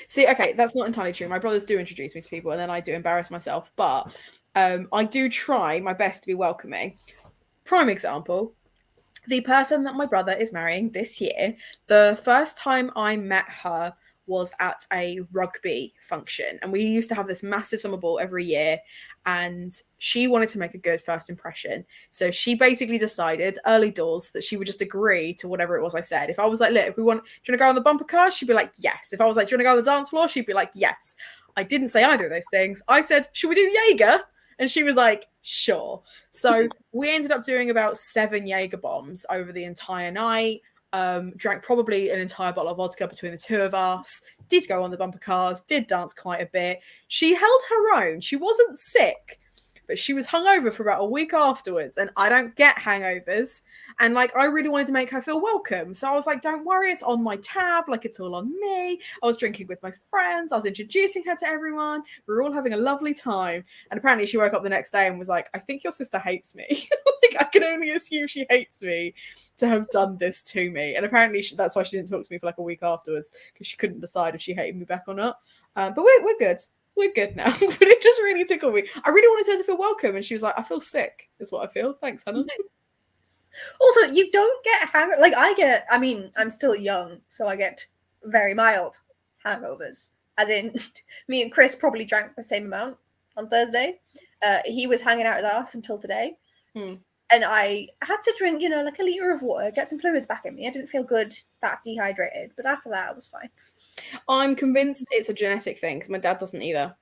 See, okay, that's not entirely true. My brothers do introduce me to people, and then I do embarrass myself. But I do try my best to be welcoming. Prime example, the person that my brother is marrying this year, the first time I met her was at a rugby function, and we used to have this massive summer ball every year, and she wanted to make a good first impression, so she basically decided early doors that she would just agree to whatever it was I said. If I was like, look, do you want to go on the bumper car, she'd be like, yes. If I was like, do you want to go on the dance floor, she'd be like, yes. I didn't say either of those things. I said, should we do Jaeger? And she was like, sure. So we ended up doing about 7 Jaeger bombs over the entire night. Drank probably an entire bottle of vodka between the two of us, did go on the bumper cars, did dance quite a bit. She held her own. She wasn't sick, but she was hungover for about a week afterwards, and I don't get hangovers, and I really wanted to make her feel welcome, so I was like, don't worry, it's on my tab, it's all on me. I was drinking with my friends, I was introducing her to everyone, we were all having a lovely time, and apparently she woke up the next day and was like, I think your sister hates me. I can only assume she hates me to have done this to me, and apparently that's why she didn't talk to me for a week afterwards, because she couldn't decide if she hated me back or not. But we're good. We're good now. But it just really tickled me. I really wanted her to feel welcome, and she was like, I feel sick, is what I feel. Thanks, Hannah. Also, you don't get I mean, I'm still young, so I get very mild hangovers. As in, me and Chris probably drank the same amount on Thursday. He was hanging out his ass until today. Hmm. And I had to drink, like a litre of water, get some fluids back in me. I didn't feel good, that dehydrated. But after that, I was fine. I'm convinced it's a genetic thing because my dad doesn't either.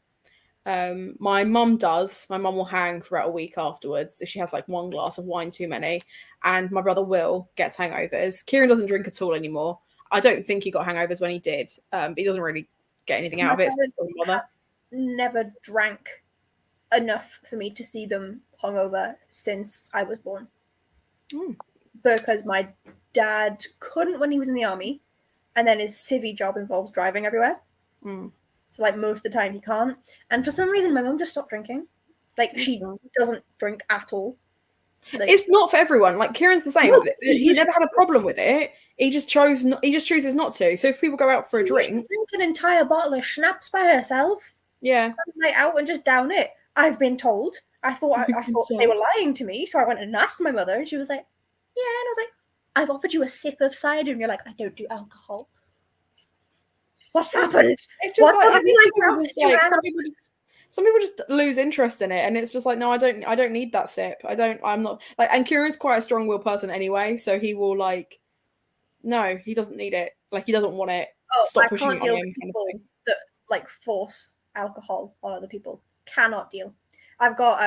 My mum does. My mum will hang for about a week afterwards if she has like one glass of wine too many. And my brother Will gets hangovers. Kieran doesn't drink at all anymore. I don't think he got hangovers when he did. But he doesn't really get anything out of it. Have never drank enough for me to see them hungover since I was born. Because my dad couldn't when he was in the army, and then his civvy job involves driving everywhere. So like most of the time he can't. And for some reason my mum just stopped drinking. Like she doesn't drink at all. Like, it's not for everyone. Like Kieran's the same. No, he never had a problem with it. He just chooses not to. So if people go out for a drink an entire bottle of schnapps by herself. Yeah. Night out and just down it. I've been told. I thought they were lying to me, so I went and asked my mother, and she was like, "Yeah," and I was like, "I've offered you a sip of cider," and you're like, "I don't do alcohol." What happened? It's just some people just lose interest in it, and it's just like, no, I don't need that sip. I'm not like, and Kieran's quite a strong-willed person anyway, so he will like, no, he doesn't need it. Like he doesn't want it. Stop pushing it on him. People that like force alcohol on other people. Cannot deal. I've got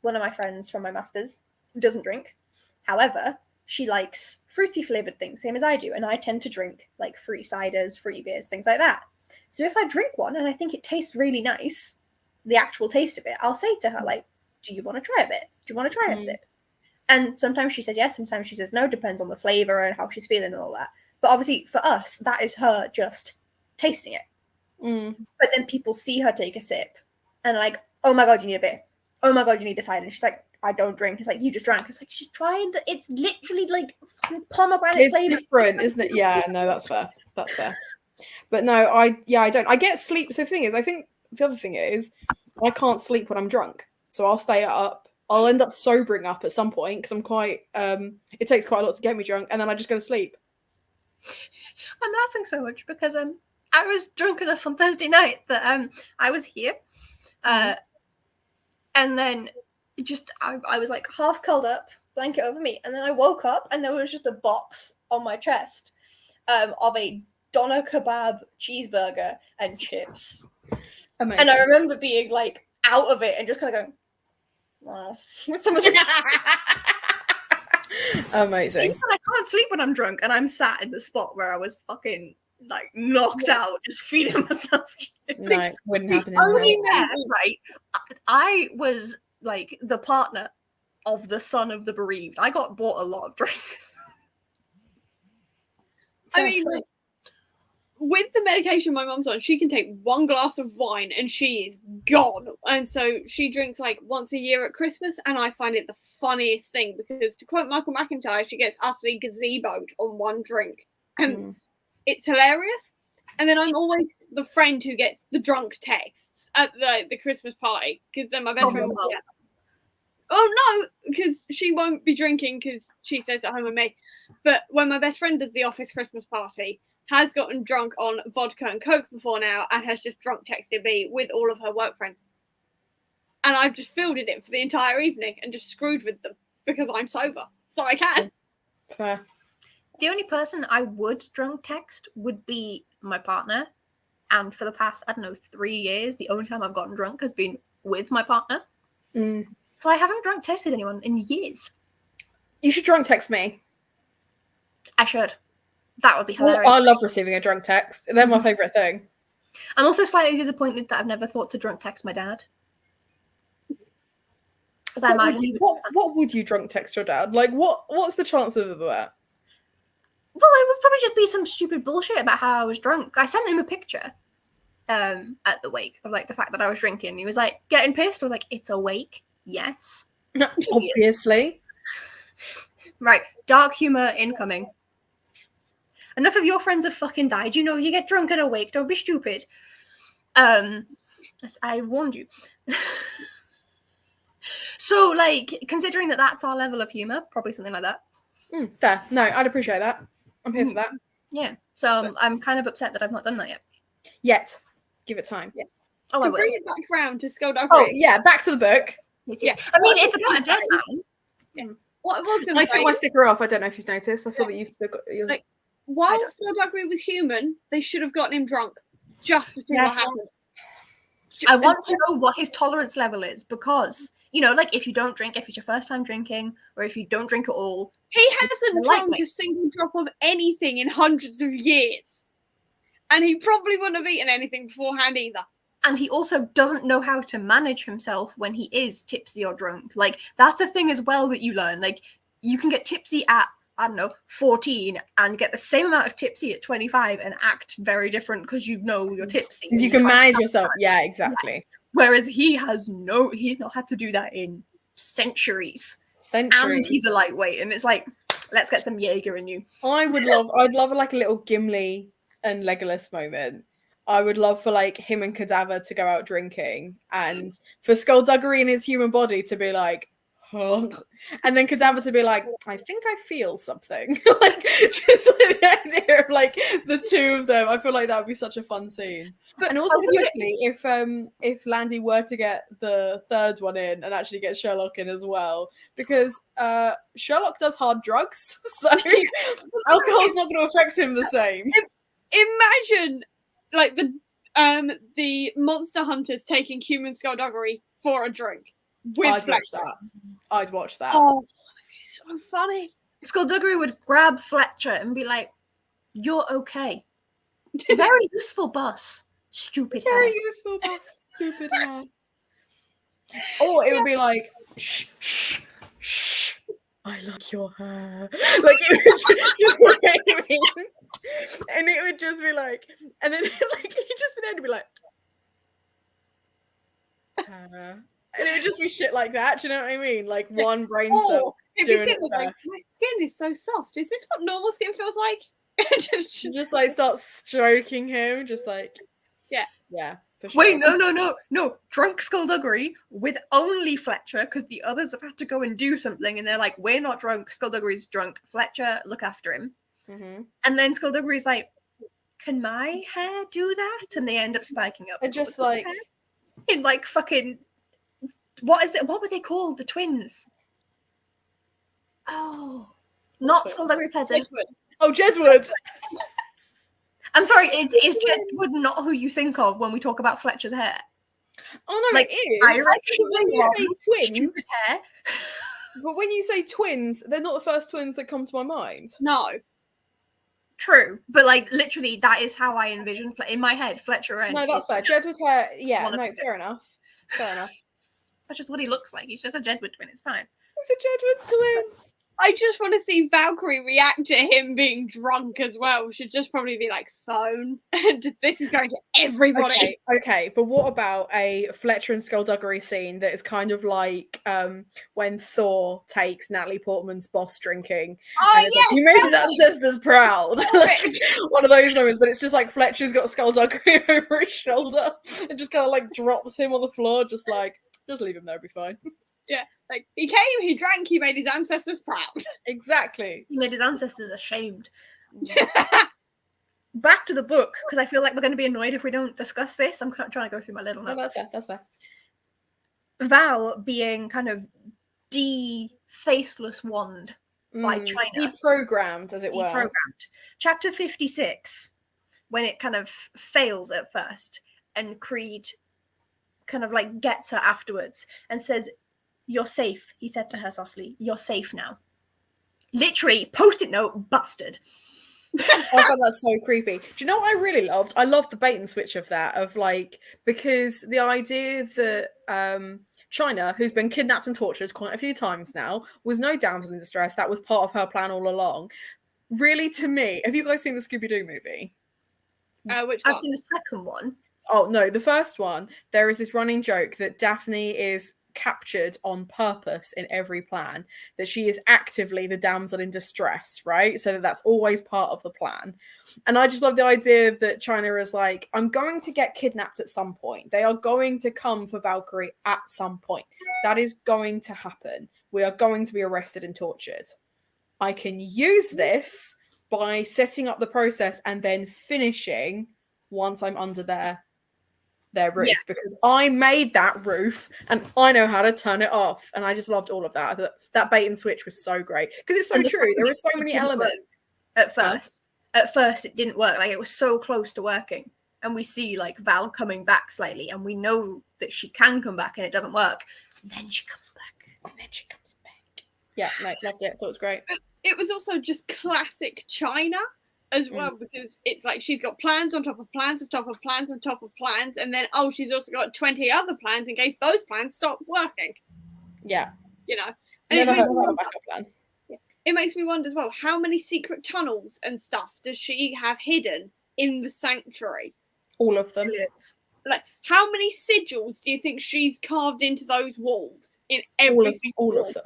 one of my friends from my masters who doesn't drink. However, she likes fruity flavored things, same as I do, and I tend to drink like fruit ciders, fruity beers, things like that. So if I drink one and I think it tastes really nice, the actual taste of it, I'll say to her like, "Do you want to try a bit? Do you want to try a sip?" And sometimes she says yes, sometimes she says no, depends on the flavor and how she's feeling and all that. But obviously for us, that is her just tasting it. But then people see her take a sip and like, "Oh my god, you need a beer. Oh my god, you need a cider." And she's like, "I don't drink." It's like, "You just drank." It's like, she's trying the. It's literally like pomegranate flavor. It's different, isn't it? Yeah, no, that's fair. That's fair. But no, I don't. I get sleep. So the thing is, I think the other thing is, I can't sleep when I'm drunk. So I'll stay up. I'll end up sobering up at some point because I'm quite. It takes quite a lot to get me drunk, and then I just go to sleep. I'm laughing so much because I was drunk enough on Thursday night that I was here, and then just I was like half curled up, blanket over me, and then I woke up and there was just a box on my chest of a doner kebab cheeseburger and chips. Amazing. And I remember being like out of it and just kind of going, "Wow." Some of the amazing. I can't sleep when I'm drunk, and I'm sat in the spot where I was fucking like knocked out, just feeding myself. No, it wouldn't happen. Right, I was like the partner of the son of the bereaved. I got bought a lot of drinks. I mean, like, with the medication my mum's on, she can take one glass of wine and she is gone. And so she drinks like once a year at Christmas, and I find it the funniest thing because, to quote Michael McIntyre, she gets utterly gazeboed on one drink, and it's hilarious. And then I'm always the friend who gets the drunk texts at the Christmas party because then my best friend will get, "Oh no," because she won't be drinking because she stays at home with me. But when my best friend does the office Christmas party, has gotten drunk on vodka and coke before now, and has just drunk texted me with all of her work friends. And I've just fielded it for the entire evening and just screwed with them because I'm sober, so I can. Fair. The only person I would drunk text would be my partner. And for the past, 3 years, the only time I've gotten drunk has been with my partner. So I haven't drunk texted anyone in years. You should drunk text me. I should. That would be hilarious. Well, I love receiving a drunk text. They're my favourite thing. I'm also slightly disappointed that I've never thought to drunk text my dad. Because I imagine what would you drunk text your dad? Like, what's the chances of that? Well, it would probably just be some stupid bullshit about how I was drunk. I sent him a picture at the wake of like the fact that I was drinking. He was like getting pissed. I was like, "It's a wake, yes." Obviously. Right, dark humor incoming. Enough of your friends have fucking died. You know, you get drunk at a wake. Don't be stupid. I warned you. So, like, considering that that's our level of humor, probably something like that. Fair. No, I'd appreciate that. I'm here for that. Yeah. So I'm kind of upset that I've not done that yet. Yet. Give it time. Yeah. Oh, I To will. bring it back round to Skullduggery. Oh, yeah, back to the book. Yeah. I mean, it's about a dead man. What I was going I to took say, my sticker off. I don't know if you've noticed. I saw that you've still got your... Like, while Skullduggery was human, they should have gotten him drunk just to see what happened. I want to know what his tolerance level is because, you know, like if you don't drink, if it's your first time drinking, or if you don't drink at all. He hasn't drunk a single drop of anything in hundreds of years. And he probably wouldn't have eaten anything beforehand either. And he also doesn't know how to manage himself when he is tipsy or drunk. Like, that's a thing as well that you learn. Like, you can get tipsy at, I don't know, 14 and get the same amount of tipsy at 25 and act very different because you know you're tipsy. You can manage yourself. Yeah, exactly. Yeah. Whereas he's not had to do that in centuries. And he's a lightweight. And it's like, let's get some Jaeger in you. I'd love like a little Gimli and Legolas moment. I would love for like him and Cadaver to go out drinking and for Skullduggery in his human body to be like, oh. And then Cadaver to be like, I think I feel something. Like just like the idea of like the two of them. I feel like that would be such a fun scene. And also especially if Landy were to get the third one in and actually get Sherlock in as well. Because Sherlock does hard drugs, so alcohol's not going to affect him the same. Imagine like the monster hunters taking human Skullduggery for a drink with I'd watch that. Oh, that'd be so funny. Skullduggery would grab Fletcher and be like, "You're okay. Very useful, boss. Stupid hair. Very useful, boss. Stupid hair." Or it would be like, shh, shh, shh. I like your hair. Like it would just, and it would just be like, and then like he'd just be there to be like, and it would just be shit like that. Do you know what I mean? Like one brain cell doing its best. Like, my skin is so soft. Is this what normal skin feels like? just like start stroking him, just like yeah. For sure. Wait, no. Drunk Skullduggery with only Fletcher because the others have had to go and do something, and they're like, "We're not drunk. Skullduggery's drunk. Fletcher, look after him." Mm-hmm. And then Skullduggery's like, "Can my hair do that?" And they end up spiking up. And just like in like fucking what is it? What were they called? The twins? Oh, not Skullduggery Pleasant. Jedward. Oh, Jedward. I'm sorry, is Jedward not who you think of when we talk about Fletcher's hair? Oh no, like, it is. I reckon when you say twins, hair. But when you say twins, they're not the first twins that come to my mind. No. True, but like literally, that is how I envision in my head Fletcher. And no, that's fair. Jedward's hair. Yeah, no, fair enough. That's just what he looks like. He's just a Jedward twin. It's fine. It's a Jedward twin. I just want to see Valkyrie react to him being drunk as well. We should just probably be like, phone. This is going to everybody. Okay, but what about a Fletcher and Skullduggery scene that is kind of like when Thor takes Natalie Portman's boss drinking? Oh, yeah! Like, you made his ancestors proud. One of those moments, but it's just like Fletcher's got Skullduggery over his shoulder and just kind of like drops him on the floor, just leave him there, it'll be fine. Yeah, like he came, he drank, he made his ancestors proud. Exactly. He made his ancestors ashamed. Back to the book, because I feel like we're going to be annoyed if we don't discuss this. I'm trying to go through my little notes. No, that's fair. Val being kind of faceless wand by China. Deprogrammed, as it were. Deprogrammed. Chapter 56, when it kind of fails at first, and Creed kind of like gets her afterwards and says, "You're safe," he said to her softly. "You're safe now." Literally, post-it note, bastard. I found that so creepy. Do you know what I really loved? I loved the bait and switch of that, of like, because the idea that China, who's been kidnapped and tortured quite a few times now, was no damsel in distress. That was part of her plan all along. Really, to me, have you guys seen the Scooby-Doo movie? Which one? I've seen the second one. Oh, no, the first one, there is this running joke that Daphne is captured on purpose in every plan, that she is actively the damsel in distress, right? So that's always part of the plan. And I just love the idea that China is like, I'm going to get kidnapped at some point. They are going to come for Valkyrie at some point. That is going to happen. We are going to be arrested and tortured. I can use this by setting up the process and then finishing once I'm under their roof, because I made that roof and I know how to turn it off. And I just loved all of that. I thought that bait and switch was so great because it's so true. There are so many elements. At first, it didn't work. Like, it was so close to working. And we see like Val coming back slightly, and we know that she can come back, and it doesn't work. And then she comes back. Yeah, no, loved it. Thought it was great. It was also just classic China as well, because it's like she's got plans on top of plans on top of plans on top of plans, and then she's also got 20 other plans in case those plans stop working. Yeah, you know. And never has a backup plan. It makes me wonder as well, how many secret tunnels and stuff does she have hidden in the sanctuary? All of them. Like, how many sigils do you think she's carved into those walls? In every all of them.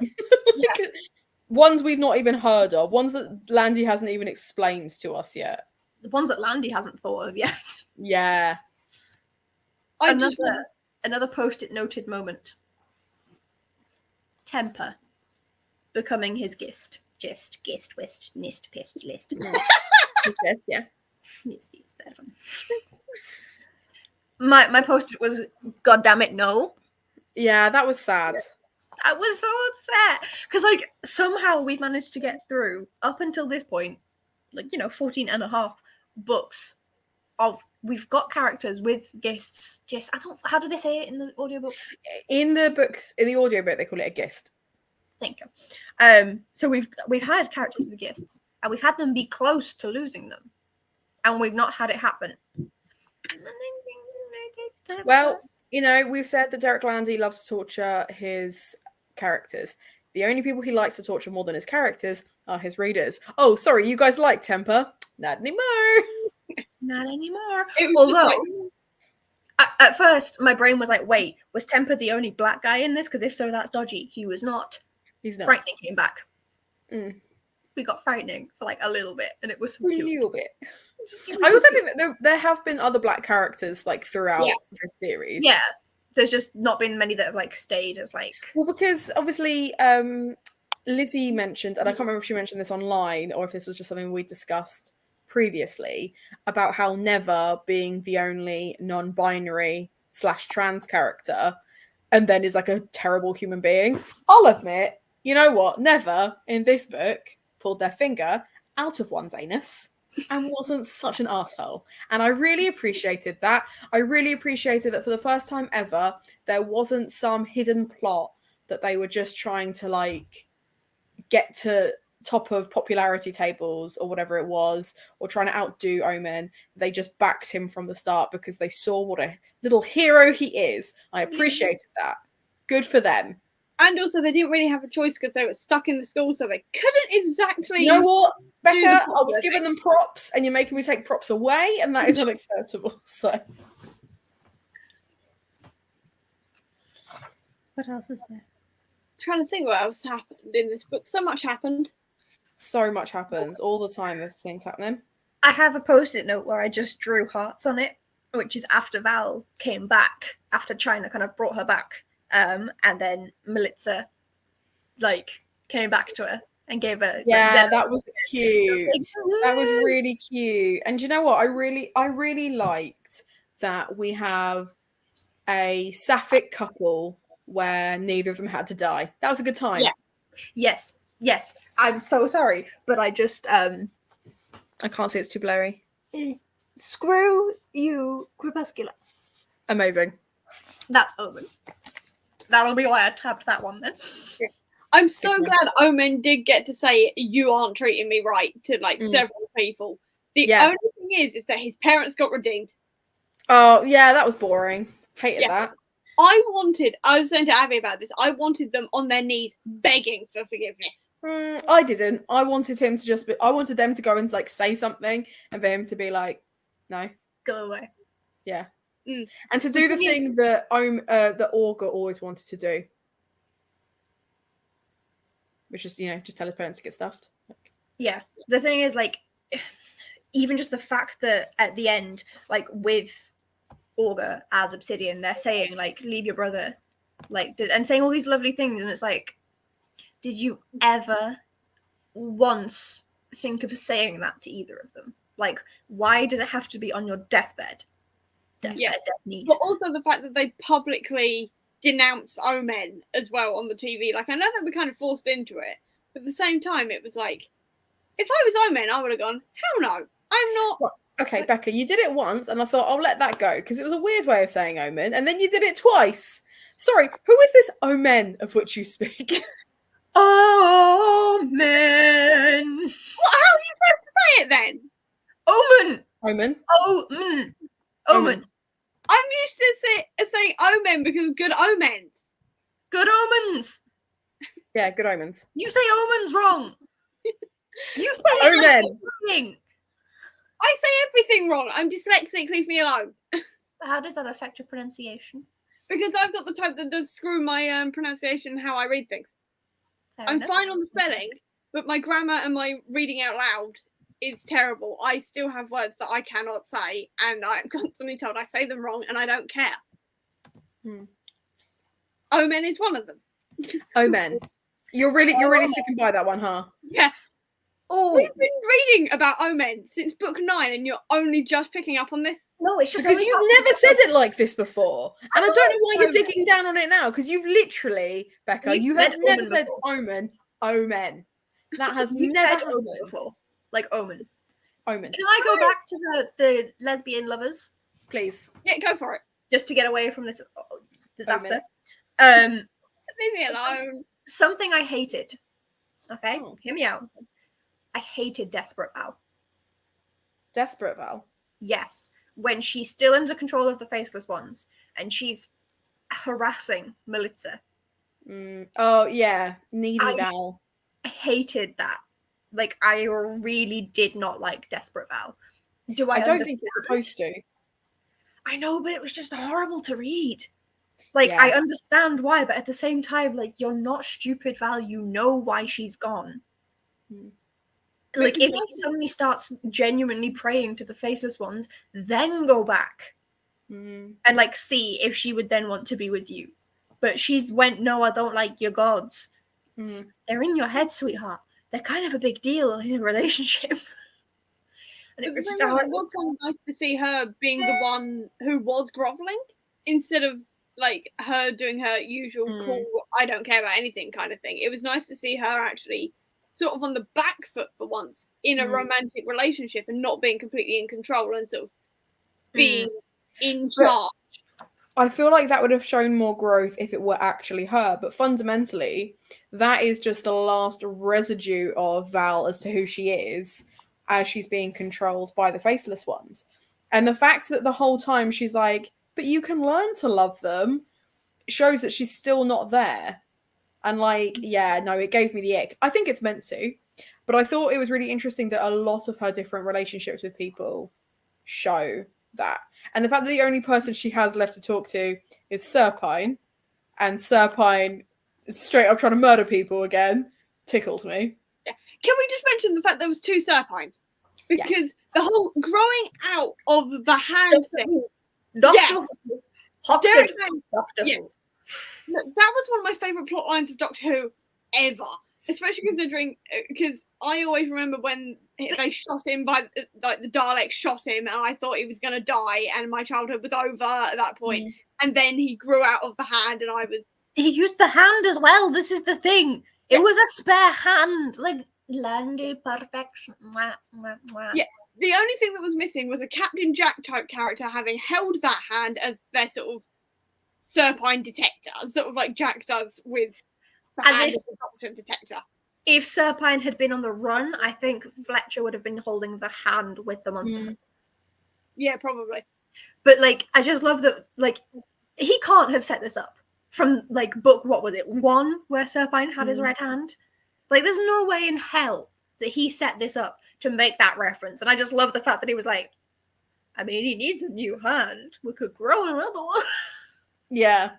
Ones we've not even heard of. Ones that Landy hasn't even explained to us yet. The ones that Landy hasn't thought of yet. Yeah. Another post-it noted moment. Temper becoming his gist. Gist, wist, nist, pissed, list. Yes, yeah. Yes, that one. My post-it was, God damn it, no. Yeah, that was sad. I was so upset because, like, somehow we've managed to get through up until this point, like, 14 and a half books of, we've got characters with gists. How do they say it in the audiobooks? In the audiobook, they call it a gist. Thank you. So we've had characters with gists, and we've had them be close to losing them, and we've not had it happen. Well, we've said that Derek Landy loves to torture his characters. The only people he likes to torture more than his characters are his readers. Oh, sorry, you guys like Temper? Not anymore. Not anymore. Although, at first, my brain was like, wait, was Temper the only black guy in this? Because if so, that's dodgy. He was not. He's not. Frightening came back. We got frightening for like a little bit, and it was so cute. A little bit. I also think that there have been other black characters like throughout the series. Yeah, there's just not been many that have like stayed as like. Well, because obviously Lizzie mentioned, and I can't remember if she mentioned this online or if this was just something we discussed previously, about how Never being the only non-binary / trans character, and then is like a terrible human being. I'll admit, you know what? Never in this book pulled their finger out of one's anus and wasn't such an asshole. And I really appreciated that. I really appreciated that for the first time ever, there wasn't some hidden plot that they were just trying to like get to top of popularity tables or whatever it was, or trying to outdo Omen. They just backed him from the start because they saw what a little hero he is. I appreciated that. Good for them. And also, they didn't really have a choice because they were stuck in the school, so they couldn't exactly. You know what, Becca? I was giving them props, and you're making me take props away, and that is unacceptable. So, what else is there? I'm trying to think what else happened in this book. So much happened. So much happens all the time. There's things happening. I have a post-it note where I just drew hearts on it, which is after Val came back, after China kind of brought her back. And then Melitza, like, came back to her and gave her. Yeah, that was cute. That was really cute. And you know what? I really liked that we have a sapphic couple where neither of them had to die. That was a good time. Yeah. Yes. I'm so sorry, but I just I can't see, it's too blurry. Screw you, Crepuscular. Amazing. That's Omen. That'll be why I tabbed that one then. I'm so glad Omen did get to say, you aren't treating me right, to like several people. The only thing is that his parents got redeemed. Oh, yeah, that was boring. Hated that. I was saying to Abby about this, I wanted them on their knees begging for forgiveness. I didn't. I wanted him to I wanted them to go and like say something and for him to be like, no. Go away. Yeah. And to do the thing that that Augur always wanted to do, which is, just tell his parents to get stuffed. Yeah. The thing is, like, even just the fact that at the end, like, with Augur as Obsidian, they're saying, like, leave your brother, like, and saying all these lovely things, and it's like, did you ever once think of saying that to either of them. Like, why does it have to be on your deathbed? Death need. But also the fact that they publicly denounce Omen as well on the TV. Like, I know that we kind of forced into it, but at the same time, it was like, if I was Omen, I would have gone, hell no, I'm not. Well, okay, Becca, you did it once, and I thought I'll let that go because it was a weird way of saying Omen, and then you did it twice. Sorry, who is this Omen of which you speak? Omen. How are you supposed to say it then? Omen. Omen. Omen. Omen. I'm used to saying Omen because of good omens. Good omens. Yeah, good omens. You say omens wrong. You say Omen. everything. I say everything wrong. I'm dyslexic. Leave me alone. How does that affect your pronunciation? Because I've got the type that does screw my pronunciation and how I read things. Fair I'm enough. fine on the spelling, but my grammar and my reading out loud is terrible. I still have words that I cannot say, and I'm constantly told I say them wrong, and I don't care. Omen is one of them. Omen. You're really sticking by that one, huh? Yeah. Oh, We've been reading about Omen since book 9, and you're only just picking up on this. no, it's just Because you've never said it like this before. And I don't know why you're Omen. digging down on it now, because you've literally, Becca, You've you have said never Omen said before. Omen. That has You've never said happened omen before. Like omen. Omen. Can I go back to the lesbian lovers Please. Yeah, go for it. just to get away from this disaster? Omen. Leave me alone. Something I hated. Okay, Oh. hear me out. I hated Desperate Val. Desperate Val. Yes, when she's still under control of the Faceless Ones and she's harassing Melitza. Oh, yeah. Needy I- Val. I hated that. Like, I really did not like Desperate Val. Do I I don't understand? think you're supposed to. I know, but it was just horrible to read. Like, Yeah. I understand why, but at the same time, like, you're not stupid, Val. You know why she's gone. Like, if she suddenly starts genuinely praying to the Faceless Ones, then go back and, like, see if she would then want to be with you. But she's went, no, I don't like your gods. They're in your head, sweetheart. They're kind of a big deal in a relationship. And It was kind of nice to see her being the one who was groveling instead of like her doing her usual cool, I don't care about anything kind of thing. It was nice to see her actually sort of on the back foot for once in a romantic relationship and not being completely in control and sort of being in charge. I feel like that would have shown more growth if it were actually her, but fundamentally, that is just the last residue of Val as to who she is as she's being controlled by the Faceless Ones. And the fact that the whole time she's like, but you can learn to love them, shows that she's still not there. And like, yeah, no, it gave me the ick. I think it's meant to, but I thought it was really interesting that a lot of her different relationships with people show that. And the fact that the only person she has left to talk to is Serpine, and Serpine is straight up trying to murder people again, tickled me. Yeah. Can we just mention the fact there was 2 Serpines? Because the whole growing out of the hand thing. Doctor Derek Who. Yeah. That was one of my favourite plot lines of Doctor Who ever. Especially considering, because I always remember when they shot him by, like, the Daleks shot him and I thought he was going to die and my childhood was over at that point. And then he grew out of the hand and I was... He used the hand as well. This is the thing. It was a spare hand. Like, Landy perfection. Mwah, mwah, mwah. Yeah. The only thing that was missing was a Captain Jack type character having held that hand as their sort of Serpine detector, sort of like Jack does with the As hand if- of the Doctor detector. If Serpine had been on the run, I think Fletcher would have been holding the hand with the monster hunters. Yeah, probably. But, like, I just love that, like, he can't have set this up from, like, book, what was it, 1, where Serpine had his red hand? Like, there's no way in hell that he set this up to make that reference. And I just love the fact that he was like, I mean, he needs a new hand. We could grow another one. Yeah.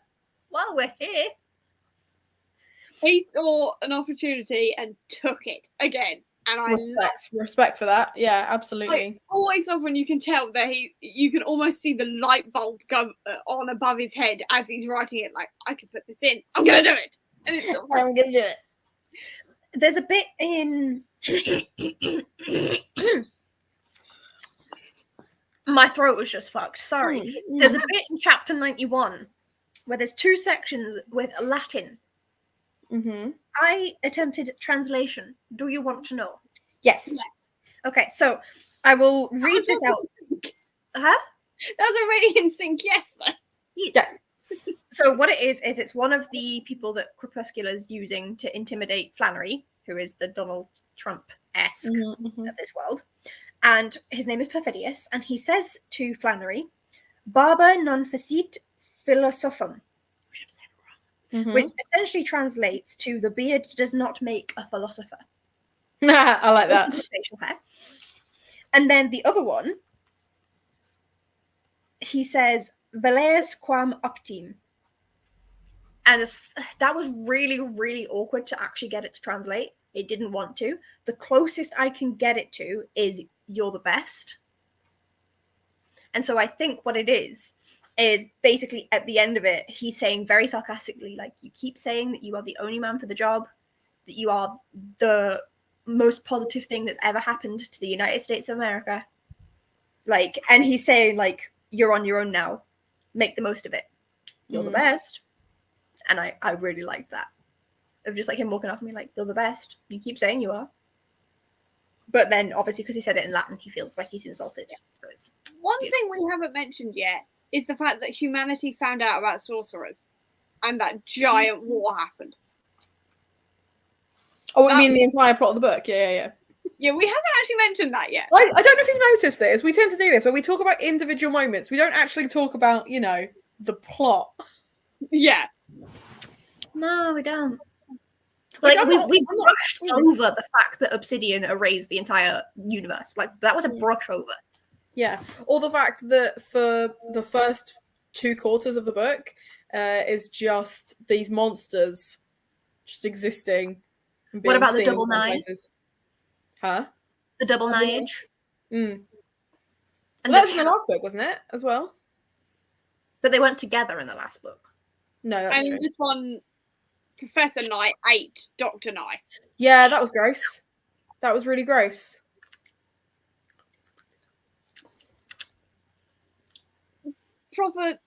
While we're here. He saw an opportunity and took it again. And I Respect for that. Yeah, absolutely. I always love when you can tell that you can almost see the light bulb go on above his head as he's writing it. Like, I could put this in. I'm going to do it. And it's sort of like, I'm gonna do it. there's a bit in my throat was just fucked. Sorry. There's a bit in chapter 91 where there's 2 sections with Latin. Mm-hmm. I attempted translation. Do you want to know? Yes. Okay, so I will read this out. Huh? That's already in sync, yes. Yes. So what it is it's one of the people that Crepuscula's using to intimidate Flannery, who is the Donald Trump-esque of this world. And his name is Perfidious, and he says to Flannery, Barba non facit philosophum, which I've said wrong, which essentially translates to the beard does not make a philosopher. I like that. Facial hair. And then the other one, he says, Veleas quam optim. And that was really, really awkward to actually get it to translate. It didn't want to. The closest I can get it to is you're the best. And so I think what it is basically at the end of it, he's saying very sarcastically, like, you keep saying that you are the only man for the job, that you are the most positive thing that's ever happened to the United States of America. Like, and he's saying, like, you're on your own now. Make the most of it. You're the best. And I really liked that. Of just like him walking off me like, you're the best. You keep saying you are. But then obviously because he said it in Latin, he feels like he's insulted. So it's one thing we haven't mentioned yet is the fact that humanity found out about sorcerers and that giant war happened. Oh, you mean the entire plot of the book? Yeah. Yeah, we haven't actually mentioned that yet. I don't know if you've noticed this. We tend to do this where we talk about individual moments. We don't actually talk about, the plot. Yeah. No, we don't. Like, we brushed over the fact that Obsidian erased the entire universe. Like, that was a brush over. Yeah. Or the fact that for the first 2 quarters of the book is just these monsters just existing. And being What about the seen double in some nine? places. Huh? The double nine-age? And And that was in the last book, wasn't it? As well? But they weren't together in the last book. No, that's and true. This one, Professor Knight ate Dr. Knight. Yeah, that was gross. That was really gross.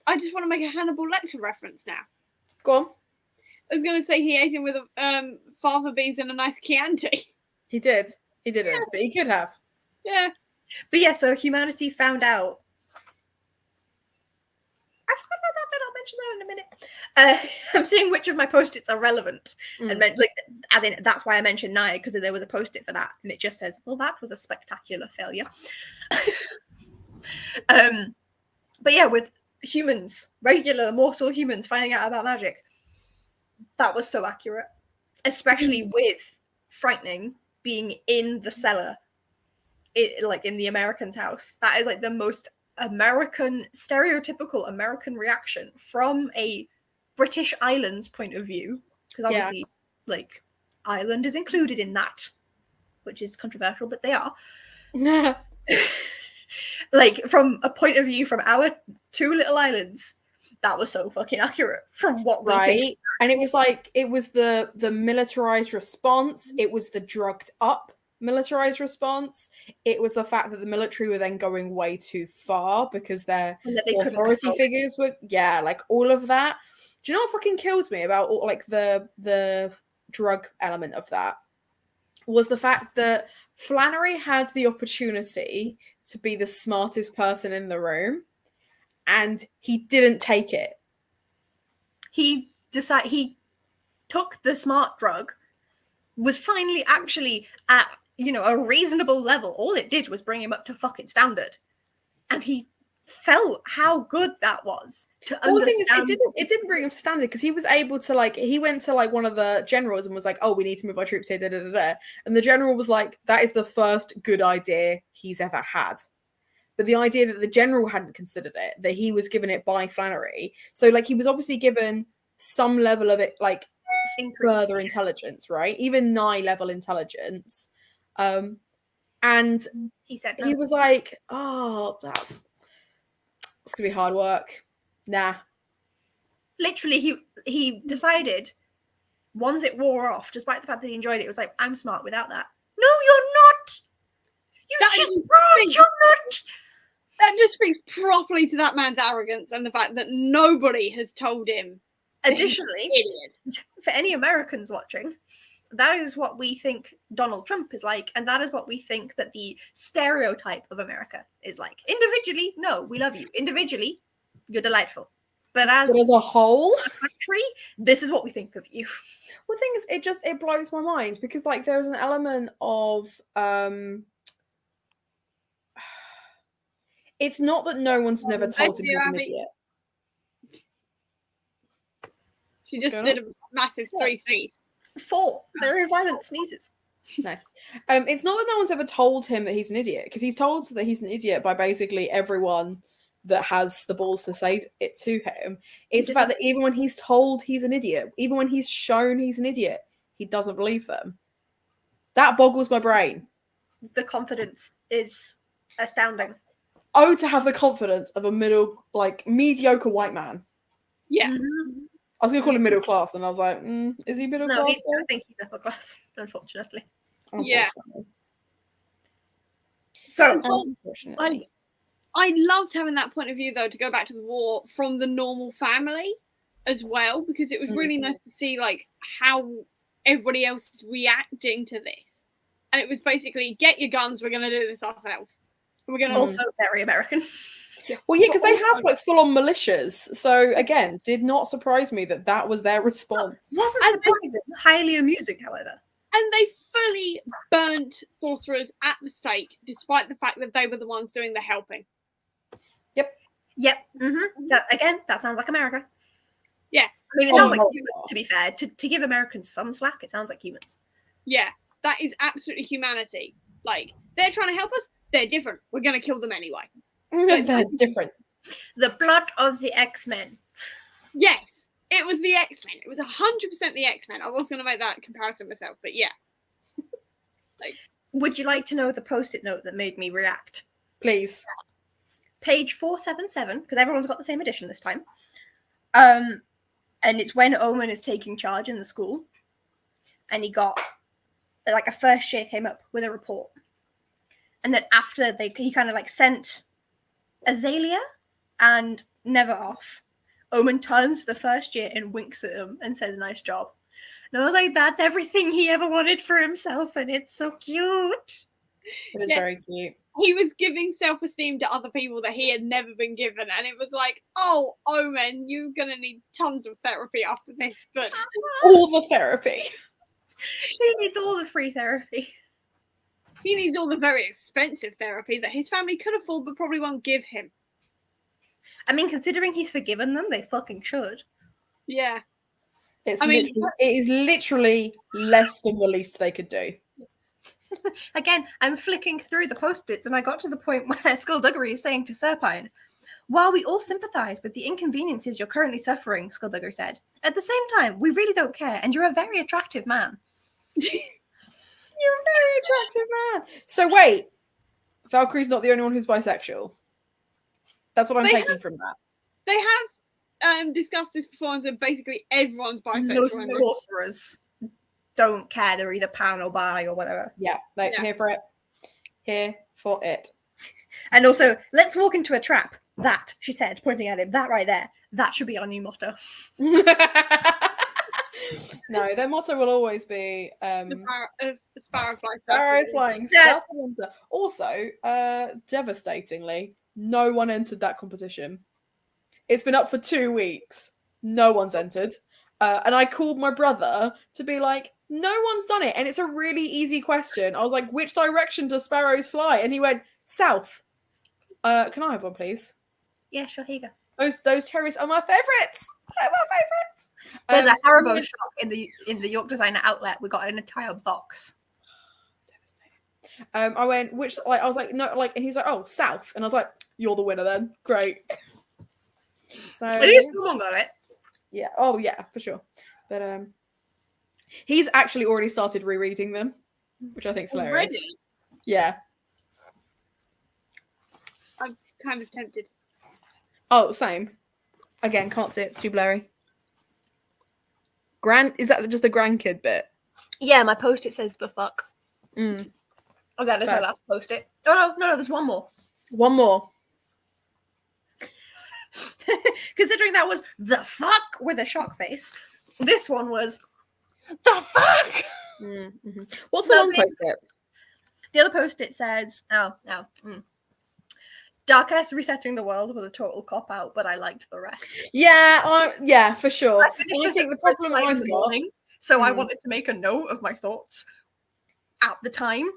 I just want to make a Hannibal Lecter reference now. Go on. I was going to say he ate him with fava beans and a nice Chianti. He did. He didn't, but he could have. Yeah. But yeah, so humanity found out. I forgot about that bit. I'll mention that in a minute. I'm seeing which of my post-its are relevant, and as in that's why I mentioned Naya, because there was a post-it for that, and it just says, "Well, that was a spectacular failure." But yeah, with humans, regular mortal humans finding out about magic, that was so accurate, especially with frightening being in the cellar, like in the American's house. That is like the most stereotypical American reaction from a British Islands point of view, because obviously like Ireland is included in that, which is controversial, but they are. Like, from a point of view from our 2 little islands, that was so fucking accurate from what we think. And it was like, it was the militarized response, it was the drugged up militarized response, it was the fact that the military were then going way too far because their authority figures were like all of that. Do you know what fucking killed me about like the drug element of that was the fact that Flannery had the opportunity to be the smartest person in the room and he didn't take it. He took the smart drug, was finally actually at a reasonable level. All it did was bring him up to fucking standard, and he felt how good that was to understand. It didn't bring him to standard because he was able to he went to one of the generals and was like, "Oh, we need to move our troops here." And the general was like, "That is the first good idea he's ever had." But the idea that the general hadn't considered it, that he was given it by Flannery, so he was obviously given some level of it, further intelligence, right? Even Nye level intelligence. And he said he was like, "Oh, it's gonna be hard work." Nah. Literally, he decided once it wore off, despite the fact that he enjoyed it, it was like, I'm smart without that. No, you're not. You That just just proved speaks- you're not. That just speaks properly to that man's arrogance and the fact that nobody has told him. that he's Additionally, an idiot. for any Americans watching, that is what we think Donald Trump is like, and that is what we think that the stereotype of America is like. Individually, no, we love you. Individually, you're delightful. But as a whole, a country, this is what we think of you. well, the thing is, it blows my mind because like there was an element of it's not that no one's never told him Bless you, he's an Abby. idiot. She What's just going did on? a massive 3 sneeze. 4 very violent sneezes. Nice. It's not that no one's ever told him that he's an idiot, because he's told that he's an idiot by basically everyone that has the balls to say it to him. It's the fact that even when he's told he's an idiot, even when he's shown he's an idiot, he doesn't believe them. That boggles my brain. The confidence is astounding. Oh, to have the confidence of a mediocre white man. Yeah. Mhm. I was going to call him middle class, and I was like, is he middle No, class? I think he's upper class, unfortunately. Yeah. So, Unfortunately. I loved having that point of view, though, to go back to the war from the normal family as well, because it was really nice to see like how everybody else is reacting to this. And it was basically, get your guns, we're going to do this ourselves. We're going to also very American. Well, yeah, because they have like full-on militias. So again, did not surprise me that was their response. Wasn't surprising. Highly amusing, however. And they fully burnt sorcerers at the stake, despite the fact that they were the ones doing the helping. Yep. That sounds like America. Yeah. I mean, it sounds like humans, to be fair. To give Americans some slack, it sounds like humans. Yeah, that is absolutely humanity. Like, they're trying to help us, they're different. We're going to kill them anyway. They're different. The plot of the X-Men. Yes, it was the X-Men. It was 100% the X-Men. I was going to make that comparison myself, but yeah. Would you like to know the post-it note that made me react? Please. Page 477, because everyone's got the same edition this time. And it's when Omen is taking charge in the school. And he got, like, a first year came up with a report. And then after he kind of like sent Azalea and Never off. Omen turns to the first year and winks at him and says, "Nice job." And I was like, that's everything he ever wanted for himself, and it's so cute. It is very cute. He was giving self-esteem to other people that he had never been given, and it was like, oh, Omen, you're going to need tons of therapy after this, but... All the therapy. He needs all the free therapy. He needs all the very expensive therapy that his family could afford but probably won't give him. I mean, considering he's forgiven them, they fucking should. Yeah. It is literally less than the least they could do. Again, I'm flicking through the post-its and I got to the point where Skullduggery is saying to Serpine, "While we all sympathise with the inconveniences you're currently suffering," Skullduggery said, "at the same time, we really don't care, and you're a very attractive man." You're a very attractive man. So wait, Valkyrie's not the only one who's bisexual. That's what I'm taking from that. They have discussed this before and said basically everyone's bisexual. Those sorcerers don't care. They're either pan or bi or whatever. Yeah, here for it. Here for it. And also, let's walk into a trap. That, she said, pointing at him. That right there. That should be our new motto. No, their motto will always be The sparrow flies. Sparrows flying Yeah. south of winter. Also, devastatingly, no one entered that competition. It's been up for 2 weeks. No one's entered. And I called my brother to be like, no one's done it. And it's a really easy question. I was like, which direction do sparrows fly? And he went, south. Can I have one, please? Yeah, sure, here you go. Those terriers are my favourites. They're my favourites. There's a Haribo shop in the York Designer outlet. We got an entire box. I went, which, like, I was like, no, like, and he was like, oh, south. And I was like, you're the winner then. Great. So At least someone got it. yeah, oh yeah, for sure. But he's actually already started rereading them, which I think is hilarious. Already? Yeah. I'm kind of tempted. Oh, same. Again, can't see it. It's too blurry. Is that just the grandkid bit? Yeah, my post-it says the fuck. Mm. Oh, that is my Fair. last post-it. Oh, no, there's one more. One more. Considering that was the fuck with a shock face, this one was the fuck. Mm-hmm. What's No, the long post-it? The other post-it says, Darkest resetting the world was a total cop-out, but I liked the rest. Yeah, for sure. I finished this think the at first problem light in I've the got. morning, so I wanted to make a note of my thoughts at the time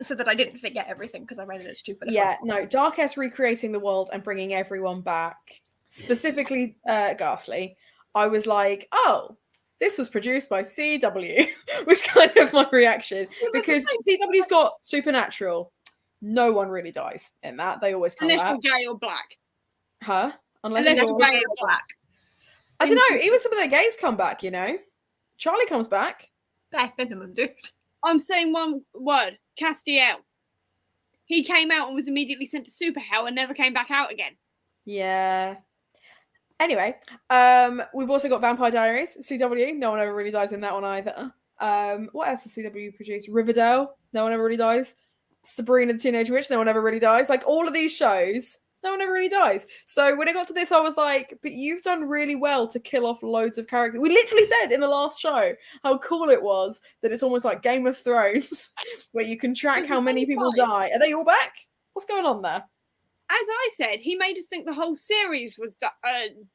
so that I didn't forget everything because I read it at stupid. Yeah, no, Darkest recreating the world and bringing everyone back, specifically Ghastly. I was like, oh, this was produced by CW, was kind of my reaction. Because CW's got Supernatural. No one really dies in that. They always come Unless back. you're gay or black. Huh? Unless you're you're gay or black. I don't know. Even some of their gays come back, you know. Charlie comes back. Bare minimum, dude. I'm saying one word. Castiel. He came out and was immediately sent to super hell and never came back out again. Yeah. Anyway, we've also got Vampire Diaries, CW. No one ever really dies in that one either. What else does CW produce? Riverdale. No one ever really dies. Sabrina the Teenage Witch. No one ever really dies. Like all of these shows, no one ever really dies. So when it got to this, I was like, but you've done really well to kill off loads of characters. We literally said in the last show how cool it was that it's almost like Game of Thrones, where you can track how many people die. Are they all back? What's going on there? As I said, he made us think the whole series was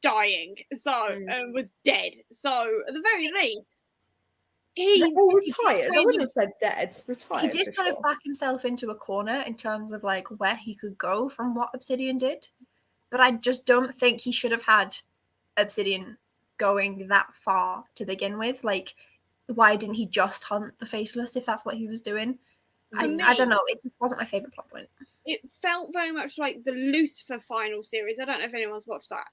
dying, was dead. So at the very least, They're all retired. I wouldn't have said dead. Retired. He did kind of back himself into a corner in terms of like where he could go from what Obsidian did, but I just don't think he should have had Obsidian going that far to begin with. Like, why didn't he just hunt the Faceless if that's what he was doing? I don't know. It just wasn't my favorite plot point. It felt very much like the Lucifer final series. I don't know if anyone's watched that.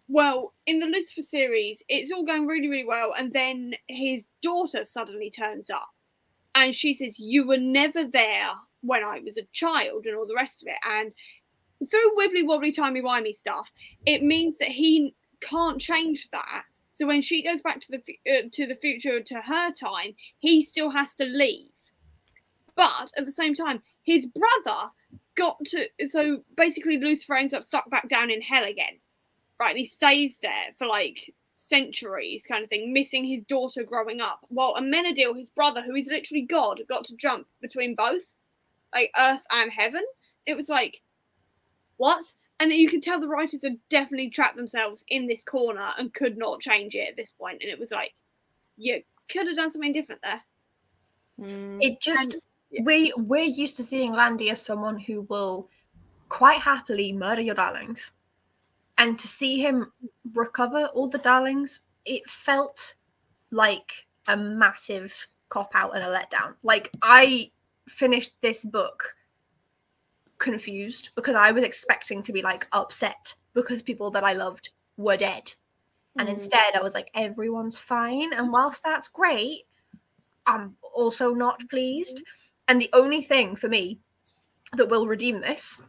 Well, in the Lucifer series, it's all going really, really well, and then his daughter suddenly turns up, and she says, "You were never there when I was a child," and all the rest of it. And through wibbly wobbly timey wimey stuff, it means that he can't change that. So when she goes back to the future, to her time, he still has to leave. But at the same time, his brother got to. So basically, Lucifer ends up stuck back down in hell again. Right, and he stays there for like centuries, kind of thing, missing his daughter growing up. While Amenadiel, his brother, who is literally God, got to jump between both, like earth and heaven. It was like, what? And you could tell the writers had definitely trapped themselves in this corner and could not change it at this point. And it was like, you could have done something different there. It just we're used to seeing Landy as someone who will quite happily murder your darlings. And to see him recover all the darlings, it felt like a massive cop-out and a letdown. Like, I finished this book confused because I was expecting to be, like, upset because people that I loved were dead. And instead, I was like, everyone's fine. And whilst that's great, I'm also not pleased. And the only thing for me that will redeem this,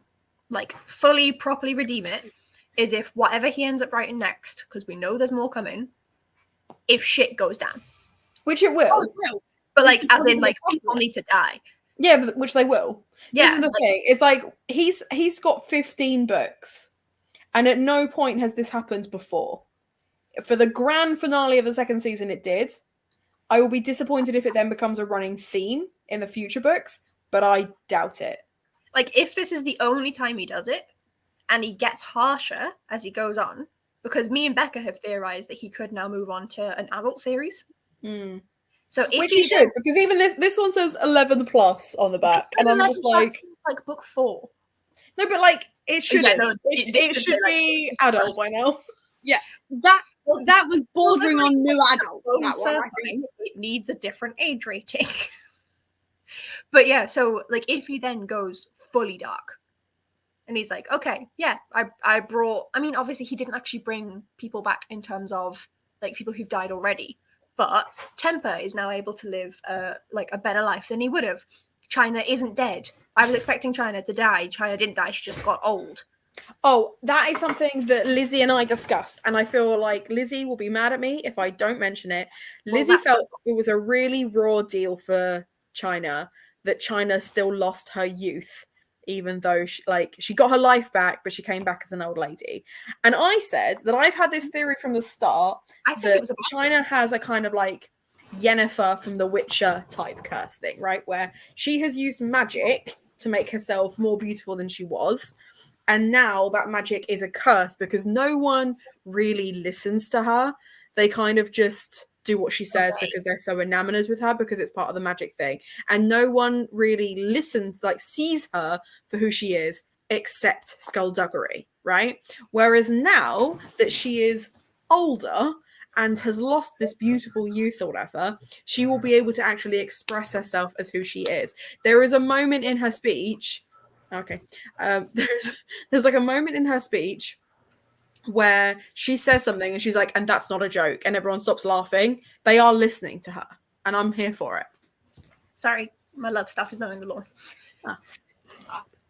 like, fully, properly redeem it, is if whatever he ends up writing next, because we know there's more coming, if shit goes down. Which it will. Oh, it will. But, like, as in, like, people need to die. Yeah, but which they will. Yeah, this is the thing. It's like, he's got 15 books. And at no point has this happened before. For the grand finale of the second season, it did. I will be disappointed if it then becomes a running theme in the future books, but I doubt it. Like, if this is the only time he does it, and he gets harsher as he goes on, because me and Becca have theorized that he could now move on to an adult series. So if which he should, because even this one says 11 plus on the back, and I'm just like book 4. No, but like it shouldn't. Yeah, no, it should be adult by now. Yeah, that was bordering on new adult. That one, I think. It needs a different age rating. But yeah, so like if he then goes fully dark, and he's like, okay, yeah, I brought. I mean, obviously he didn't actually bring people back in terms of like people who've died already, but Temper is now able to live like a better life than he would have. China isn't dead. I was expecting China to die. China didn't die. She just got old. Oh, that is something that Lizzie and I discussed, and I feel like Lizzie will be mad at me if I don't mention it. Well, Lizzie that's felt it was a really raw deal for China, that China still lost her youth, even though she got her life back, but she came back as an old lady. And I said that I've had this theory from the start I think that it was a China has a kind of like Yennefer from The Witcher type curse thing, right? Where she has used magic to make herself more beautiful than she was. And now that magic is a curse because no one really listens to her. They kind of just do what she says Okay. because they're so enamored with her because it's part of the magic thing. And no one really listens, like sees her for who she is, except Skullduggery, right? Whereas now that she is older and has lost this beautiful youth or whatever, she will be able to actually express herself as who she is. There is a moment in her speech. Okay. There's like a moment in her speech where she says something and she's like, and that's not a joke, and everyone stops laughing. They are listening to her, and I'm here for it. Sorry, my love started mowing the lawn.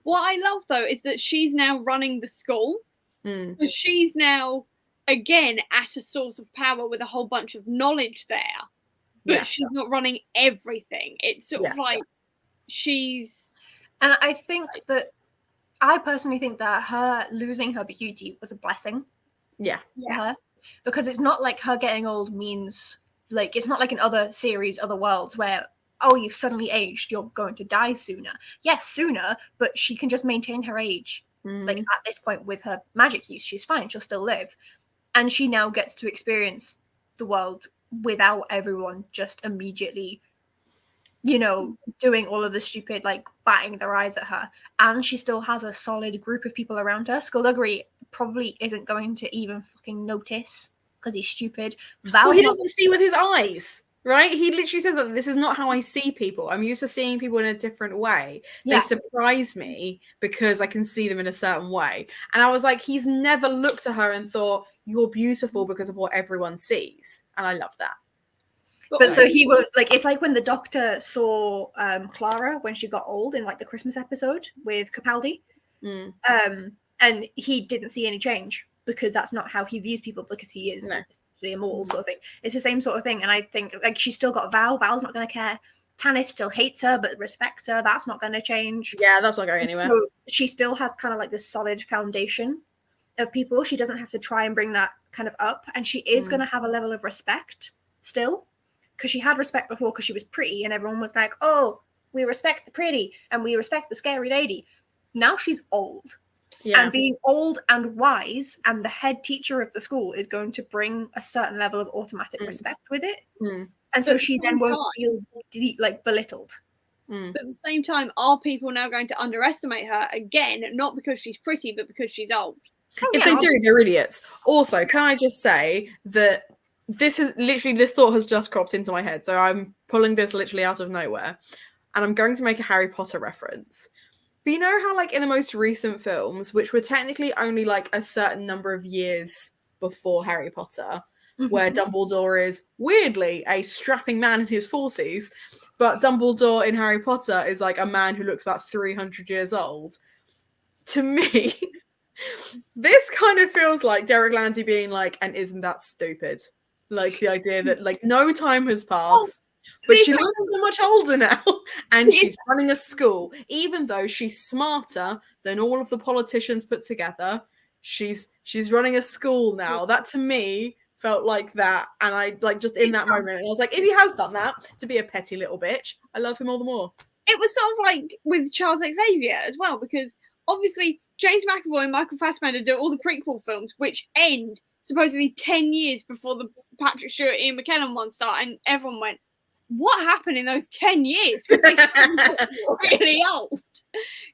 What I love though is that she's now running the school. So she's now again at a source of power with a whole bunch of knowledge there. But she's not running everything. It's sort of like she's. And I think that I personally think that her losing her beauty was a blessing. Yeah. For her. Because it's not like her getting old means, like, it's not like in other series, other worlds where, oh, you've suddenly aged, you're going to die sooner. Yes, sooner, but she can just maintain her age. Like, at this point with her magic use, she's fine, she'll still live. And she now gets to experience the world without everyone just immediately, you know, doing all of the stupid, like, batting their eyes at her. And she still has a solid group of people around her. Skullduggery probably isn't going to even fucking notice because he's stupid. Well, he doesn't see with his eyes, right? He literally says that this is not how I see people. I'm used to seeing people in a different way. They surprise me because I can see them in a certain way. And I was like, he's never looked at her and thought, you're beautiful because of what everyone sees. And I love that. But so he would, like, it's like when the Doctor saw Clara when she got old in like the Christmas episode with Capaldi. And he didn't see any change because that's not how he views people, because he is essentially immortal sort of thing. It's the same sort of thing. And I think like she's still got Val. Val's not going to care. Tanith still hates her but respects her. That's not going to change. Yeah, that's not going anywhere. So she still has kind of like this solid foundation of people. She doesn't have to try and bring that kind of up. And she is going to have a level of respect still. Because she had respect before because she was pretty and everyone was like, oh, we respect the pretty and we respect the scary lady. Now she's old. And being old and wise and the head teacher of the school is going to bring a certain level of automatic respect with it. And so she then won't feel like belittled. But at the same time, are people now going to underestimate her again, not because she's pretty, but because she's old? If they do, they're idiots. Also, can I just say that this thought has just cropped into my head, so I'm pulling this literally out of nowhere, and I'm going to make a Harry Potter reference. But you know how, like, in the most recent films, which were technically only like a certain number of years before Harry Potter, where Dumbledore is weirdly a strapping man in his 40s, but Dumbledore in Harry Potter is like a man who looks about 300 years old. To me, this kind of feels like Derek Landy being like, and isn't that stupid? Like the idea that like no time has passed, but she looks so much older now, and she's running a school. Even though she's smarter than all of the politicians put together, she's running a school now. That to me felt like that, and I like just in that moment, and I was like, if he has done that to be a petty little bitch, I love him all the more. It was sort of like with Charles Xavier as well, because obviously James McAvoy and Michael Fassbender do all the prequel films, which end supposedly 10 years before the Patrick Stewart, Ian McKellen one start, and everyone went, what happened in those 10 years? Because they really old,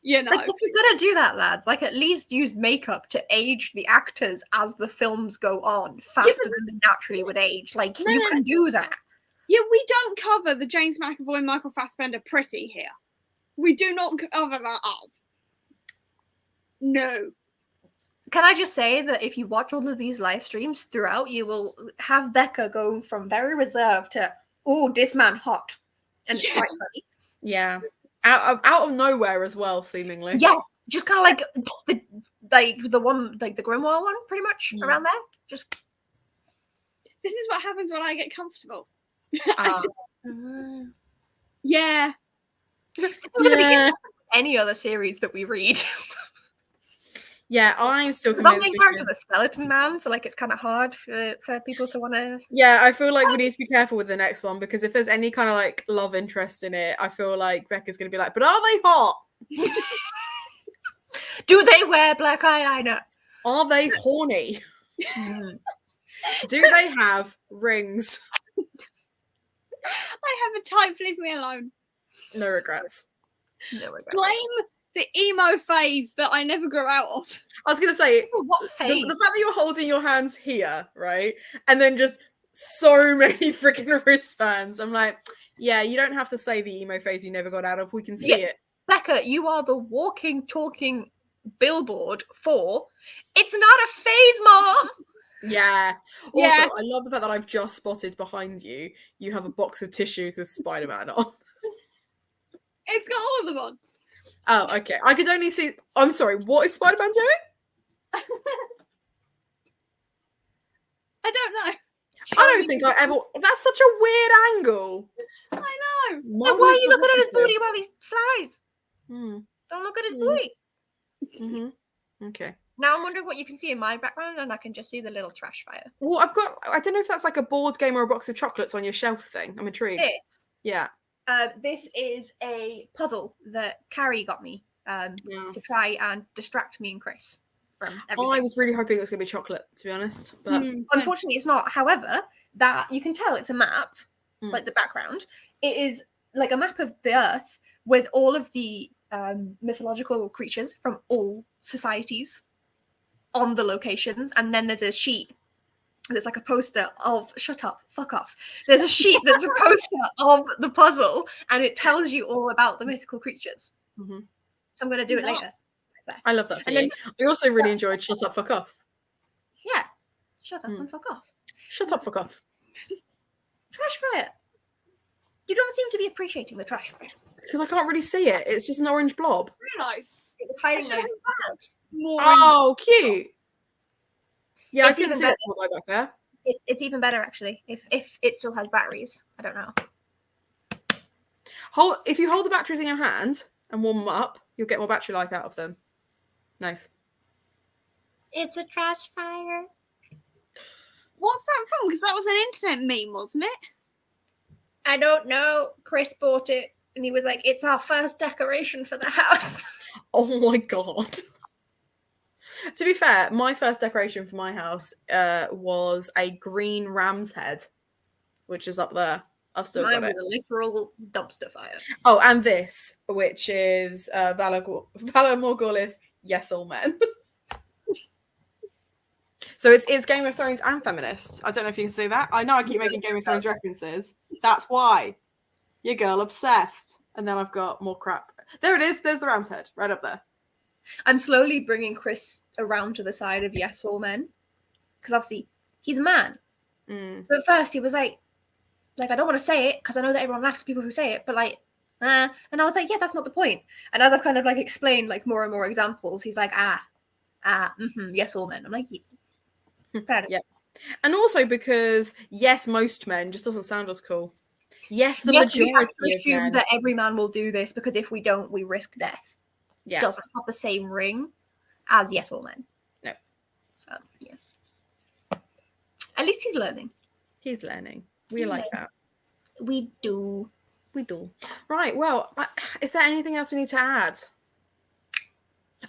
you know. Like, if you're gonna do that, lads, like at least use makeup to age the actors as the films go on faster than they naturally would age. Like, you can do that. Yeah, we don't cover the James McAvoy and Michael Fassbender pretty here. We do not cover that up. No. Can I just say that if you watch all of these live streams throughout, you will have Becca go from very reserved to, oh, this man hot. And it's quite funny. Yeah. Out of nowhere as well, seemingly. Yeah. Just kind of like like the one, like the grimoire one, pretty much around there. Just This is what happens when I get comfortable. uh, Yeah. it's gonna be any other series that we read. Yeah, I'm still Our convinced. main character's a skeleton man, so like it's kind of hard for people to want to. Yeah, I feel like we need to be careful with the next one because if there's any kind of like love interest in it, I feel like Becca's gonna be like, but are they hot? Do they wear black eyeliner? Are they horny? Do they have rings? I have a type, leave me alone. No regrets. No regrets. Blame the emo phase that I never grew out of. I was gonna say What the phase? fact that you're holding your hands here, right? And then just so many freaking wristbands. I'm like, yeah, you don't have to say the emo phase you never got out of. We can see it. Becca, you are the walking, talking billboard for it's not a phase, Mom. Yeah. Also, Yeah. I love the fact that I've just spotted behind you. You have a box of tissues with Spider-Man on. It's got all of them on. Oh, okay. I could only see. I'm sorry. What is Spider-Man doing? I don't know. I don't think I ever. That's such a weird angle. I know. So why are you looking at his booty while he flies? Hmm. Don't look at his booty. Mm-hmm. Okay. Now I'm wondering what you can see in my background, and I can just see the little trash fire. Well, I've got. I don't know if that's like a board game or a box of chocolates on your shelf thing. I'm intrigued. This. Yeah. This is a puzzle that Carrie got me Yeah. to try and distract me and Chris from everything. Oh, I was really hoping it was going to be chocolate, to be honest. But Unfortunately, it's not. However, that you can tell it's a map, Mm. like the background. It is like a map of the Earth with all of the mythological creatures from all societies on the locations, and then there's a sheet. There's like a poster of shut up, fuck off. There's a sheet that's a poster of the puzzle, and it tells you all about the mythical creatures. Mhm. So I'm going to do it Wow. later. I love that. For And then- you. I also really enjoyed Shut Up, Fuck Off. Yeah, shut up and fuck off. Shut up, fuck off. Trash fire. You don't seem to be appreciating the trash fire. Because I can't really see it. It's just an orange blob. Realise. It was hiding Actually, those. More Oh, cute. Yeah, I It's couldn't even see that all the way back there. It's even better actually if it still has batteries. I don't know. If you hold the batteries in your hand and warm them up, you'll get more battery life out of them. Nice. It's a trash fire. What's that from? Because that was an internet meme, wasn't it? I don't know. Chris bought it and he was like, "It's our first decoration for the house." Oh my god. To be fair, my first decoration for my house was a green ram's head, which is up there. I've still Mine got was it. a literal dumpster fire. Oh, and this, which is Valor Morghulis, Yes All Men. So it's Game of Thrones and feminist. I don't know if you can see that. I know I keep making Game of Thrones references. That's why. Your girl obsessed. And then I've got more crap. There it is. There's the ram's head right up there. I'm slowly bringing Chris around to the side of Yes All Men, because obviously he's a man. Mm. So at first he was like I don't want to say it because I know that everyone laughs at people who say it, but like, and I was like, yeah, that's not the point. And as I've kind of like explained like more and more examples, he's like, yes, all men. I'm like, yes. Yeah. And also because yes, most men just doesn't sound as cool. Yes, the yes, we majority have to of assume men. that every man will do this because if we don't, we risk death. Yeah. Doesn't have the same ring as yes, all men. No. So yeah. At least he's learning. He's learning. We He's like learning. that. We do. We do. Right. Well, is there anything else we need to add?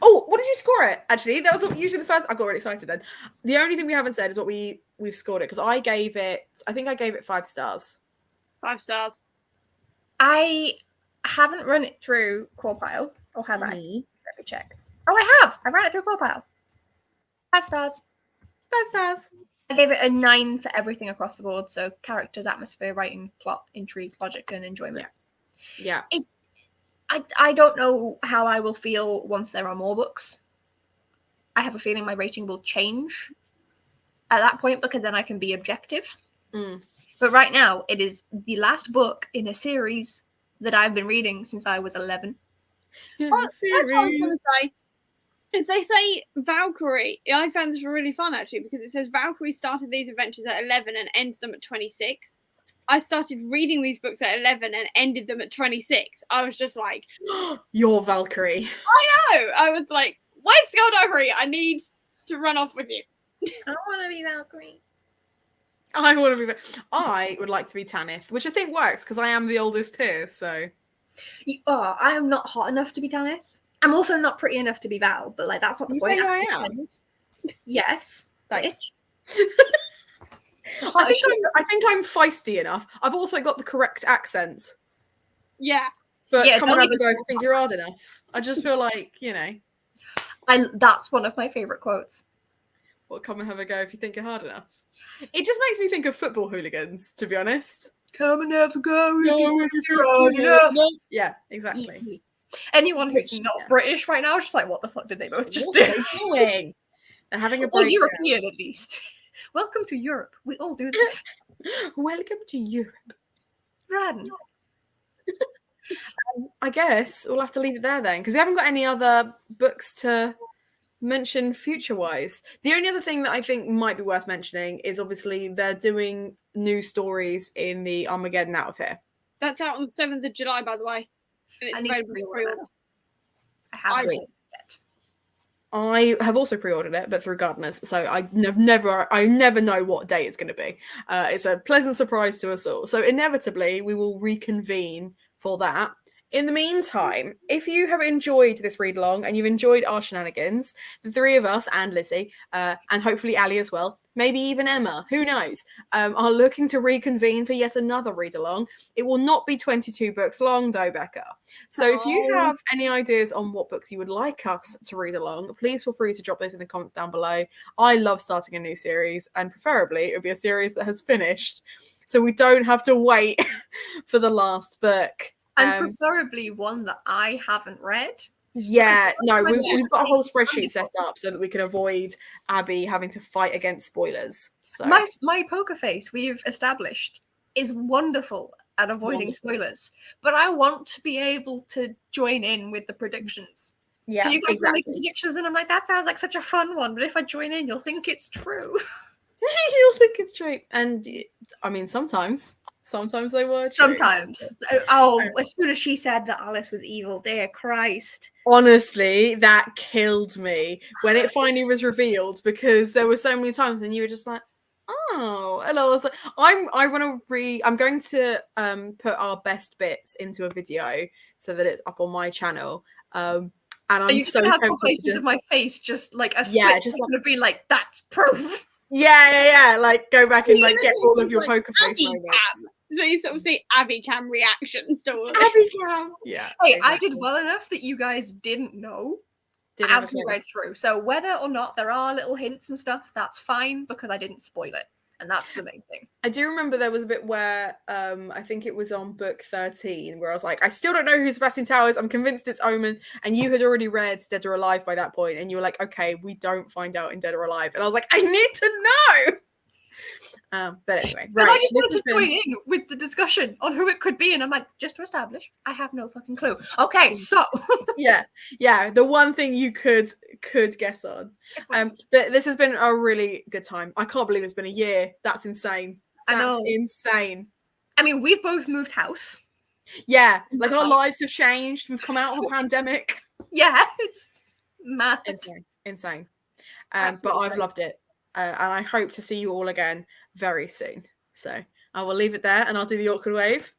Oh, what did you score it? Actually, that was usually the first. I got really excited then. The only thing we haven't said is what we've scored it because I think I gave it 5 stars. 5 stars. I haven't run it through Corpile, or have I? Mhm. Let me check. Oh, I have. I ran it through Corpile. 5 stars. 5 stars. I gave it a 9 for everything across the board. So characters, atmosphere, writing, plot, intrigue, logic, and enjoyment. Yeah. I don't know how I will feel once there are more books. I have a feeling my rating will change at that point because then I can be objective. Mm. But right now, it is the last book in a series that I've been reading since I was 11. Oh, that's what I was going to say. As they say, Valkyrie. I found this really fun actually because it says Valkyrie started these adventures at 11 and ends them at 26. I started reading these books at 11 and ended them at 26. I was just like, You're Valkyrie. no! I was like, wait, Skullduggery, I need to run off with you. I want to be Valkyrie. I want to be. I would like to be Tanith, which I think works because I am the oldest here. So. Oh, I am not hot enough to be Tanith. I'm also not pretty enough to be Val, but like that's not the You point. say I am. Yes. Thanks. Bitch. I think I'm feisty enough. I've also got the correct accents. Yeah. But Yeah, come don't on, have a even go if you think you're hard enough. I just feel like, you know. That's one of my favorite quotes. Well, come and have a go if you think you're hard enough. It just makes me think of football hooligans, to be honest. Come and have a go if Go if you're hard enough. Yeah, exactly. Anyone who's Which- not yeah. British right now is just like, what the fuck did they both just What do? are they doing? They're having a Or break. European at least. Welcome to Europe. We all do this. Welcome to Europe. Run. I guess we'll have to leave it there then, because we haven't got any other books to mention future-wise. The only other thing that I think might be worth mentioning is obviously they're doing new stories in the Armageddon Out of Here. That's out on the 7th of July, by the way. And I it's need to available for pre-order pre-order. I haven't Sweet. read it yet. I have also pre-ordered it, but through Gardeners, so I never know what day it's going to be. It's a pleasant surprise to us all. So inevitably, we will reconvene for that. In the meantime, if you have enjoyed this read along and you've enjoyed our shenanigans, the three of us and Lizzie, and hopefully Ali as well, maybe even Emma, who knows, are looking to reconvene for yet another read along. It will not be 22 books long though, Becca. So if you have any ideas on what books you would like us to read along, please feel free to drop those in the comments down below. I love starting a new series, and preferably it would be a series that has finished, so we don't have to wait for the last book. And preferably one that I haven't read. Yeah, no, Because we've got a whole it's spreadsheet set up so that we can avoid Abby having to fight against spoilers. So My poker face, we've established, is wonderful at avoiding Wonderful. spoilers. But I want to be able to join in with the predictions. yeah, Because you guys will make exactly. predictions and I'm like, that sounds like such a fun one. But if I join in, you'll think it's true. You'll think it's true, and I mean sometimes they were true. Sometimes. Oh, as soon as she said that Alice was evil, dear Christ. Honestly, that killed me when it finally was revealed, because there were so many times and you were just like, oh, and I was like, I'm going to put our best bits into a video so that it's up on my channel. And Are I'm you just so gonna have tempted to pictures just, of my face just like a Yeah, split just second of being like, that's proof. yeah, like go back and You like know, get this all of is your like poker face Abby moments. Cam. So you sort of see Abby Cam reactions to all of this. Abby Cam. Yeah. Hey, I did exactly. well enough that you guys didn't know. Didn't have a As we clue. read through. So whether or not there are little hints and stuff, that's fine because I didn't spoil it. And that's the main thing. I do remember there was a bit where I think it was on book 13 where I was like, I still don't know who Sebastian Tower is. I'm convinced it's Omen. And you had already read Dead or Alive by that point, and you were like, okay, we don't find out in Dead or Alive. And I was like, I need to know. But anyway, Because right. I just this wanted has to been- join in with the discussion on who it could be. And I'm like, just to establish, I have no fucking clue. Okay, so yeah, the one thing you could guess on. But this has been a really good time. I can't believe it's been a year. That's insane. I That's know. insane. I mean, we've both moved house. Yeah, like our lives have changed. We've come out of a pandemic. Yeah, it's mad. Insane. But Absolutely. I've loved it. And I hope to see you all again very soon. So I will leave it there and I'll do the awkward wave.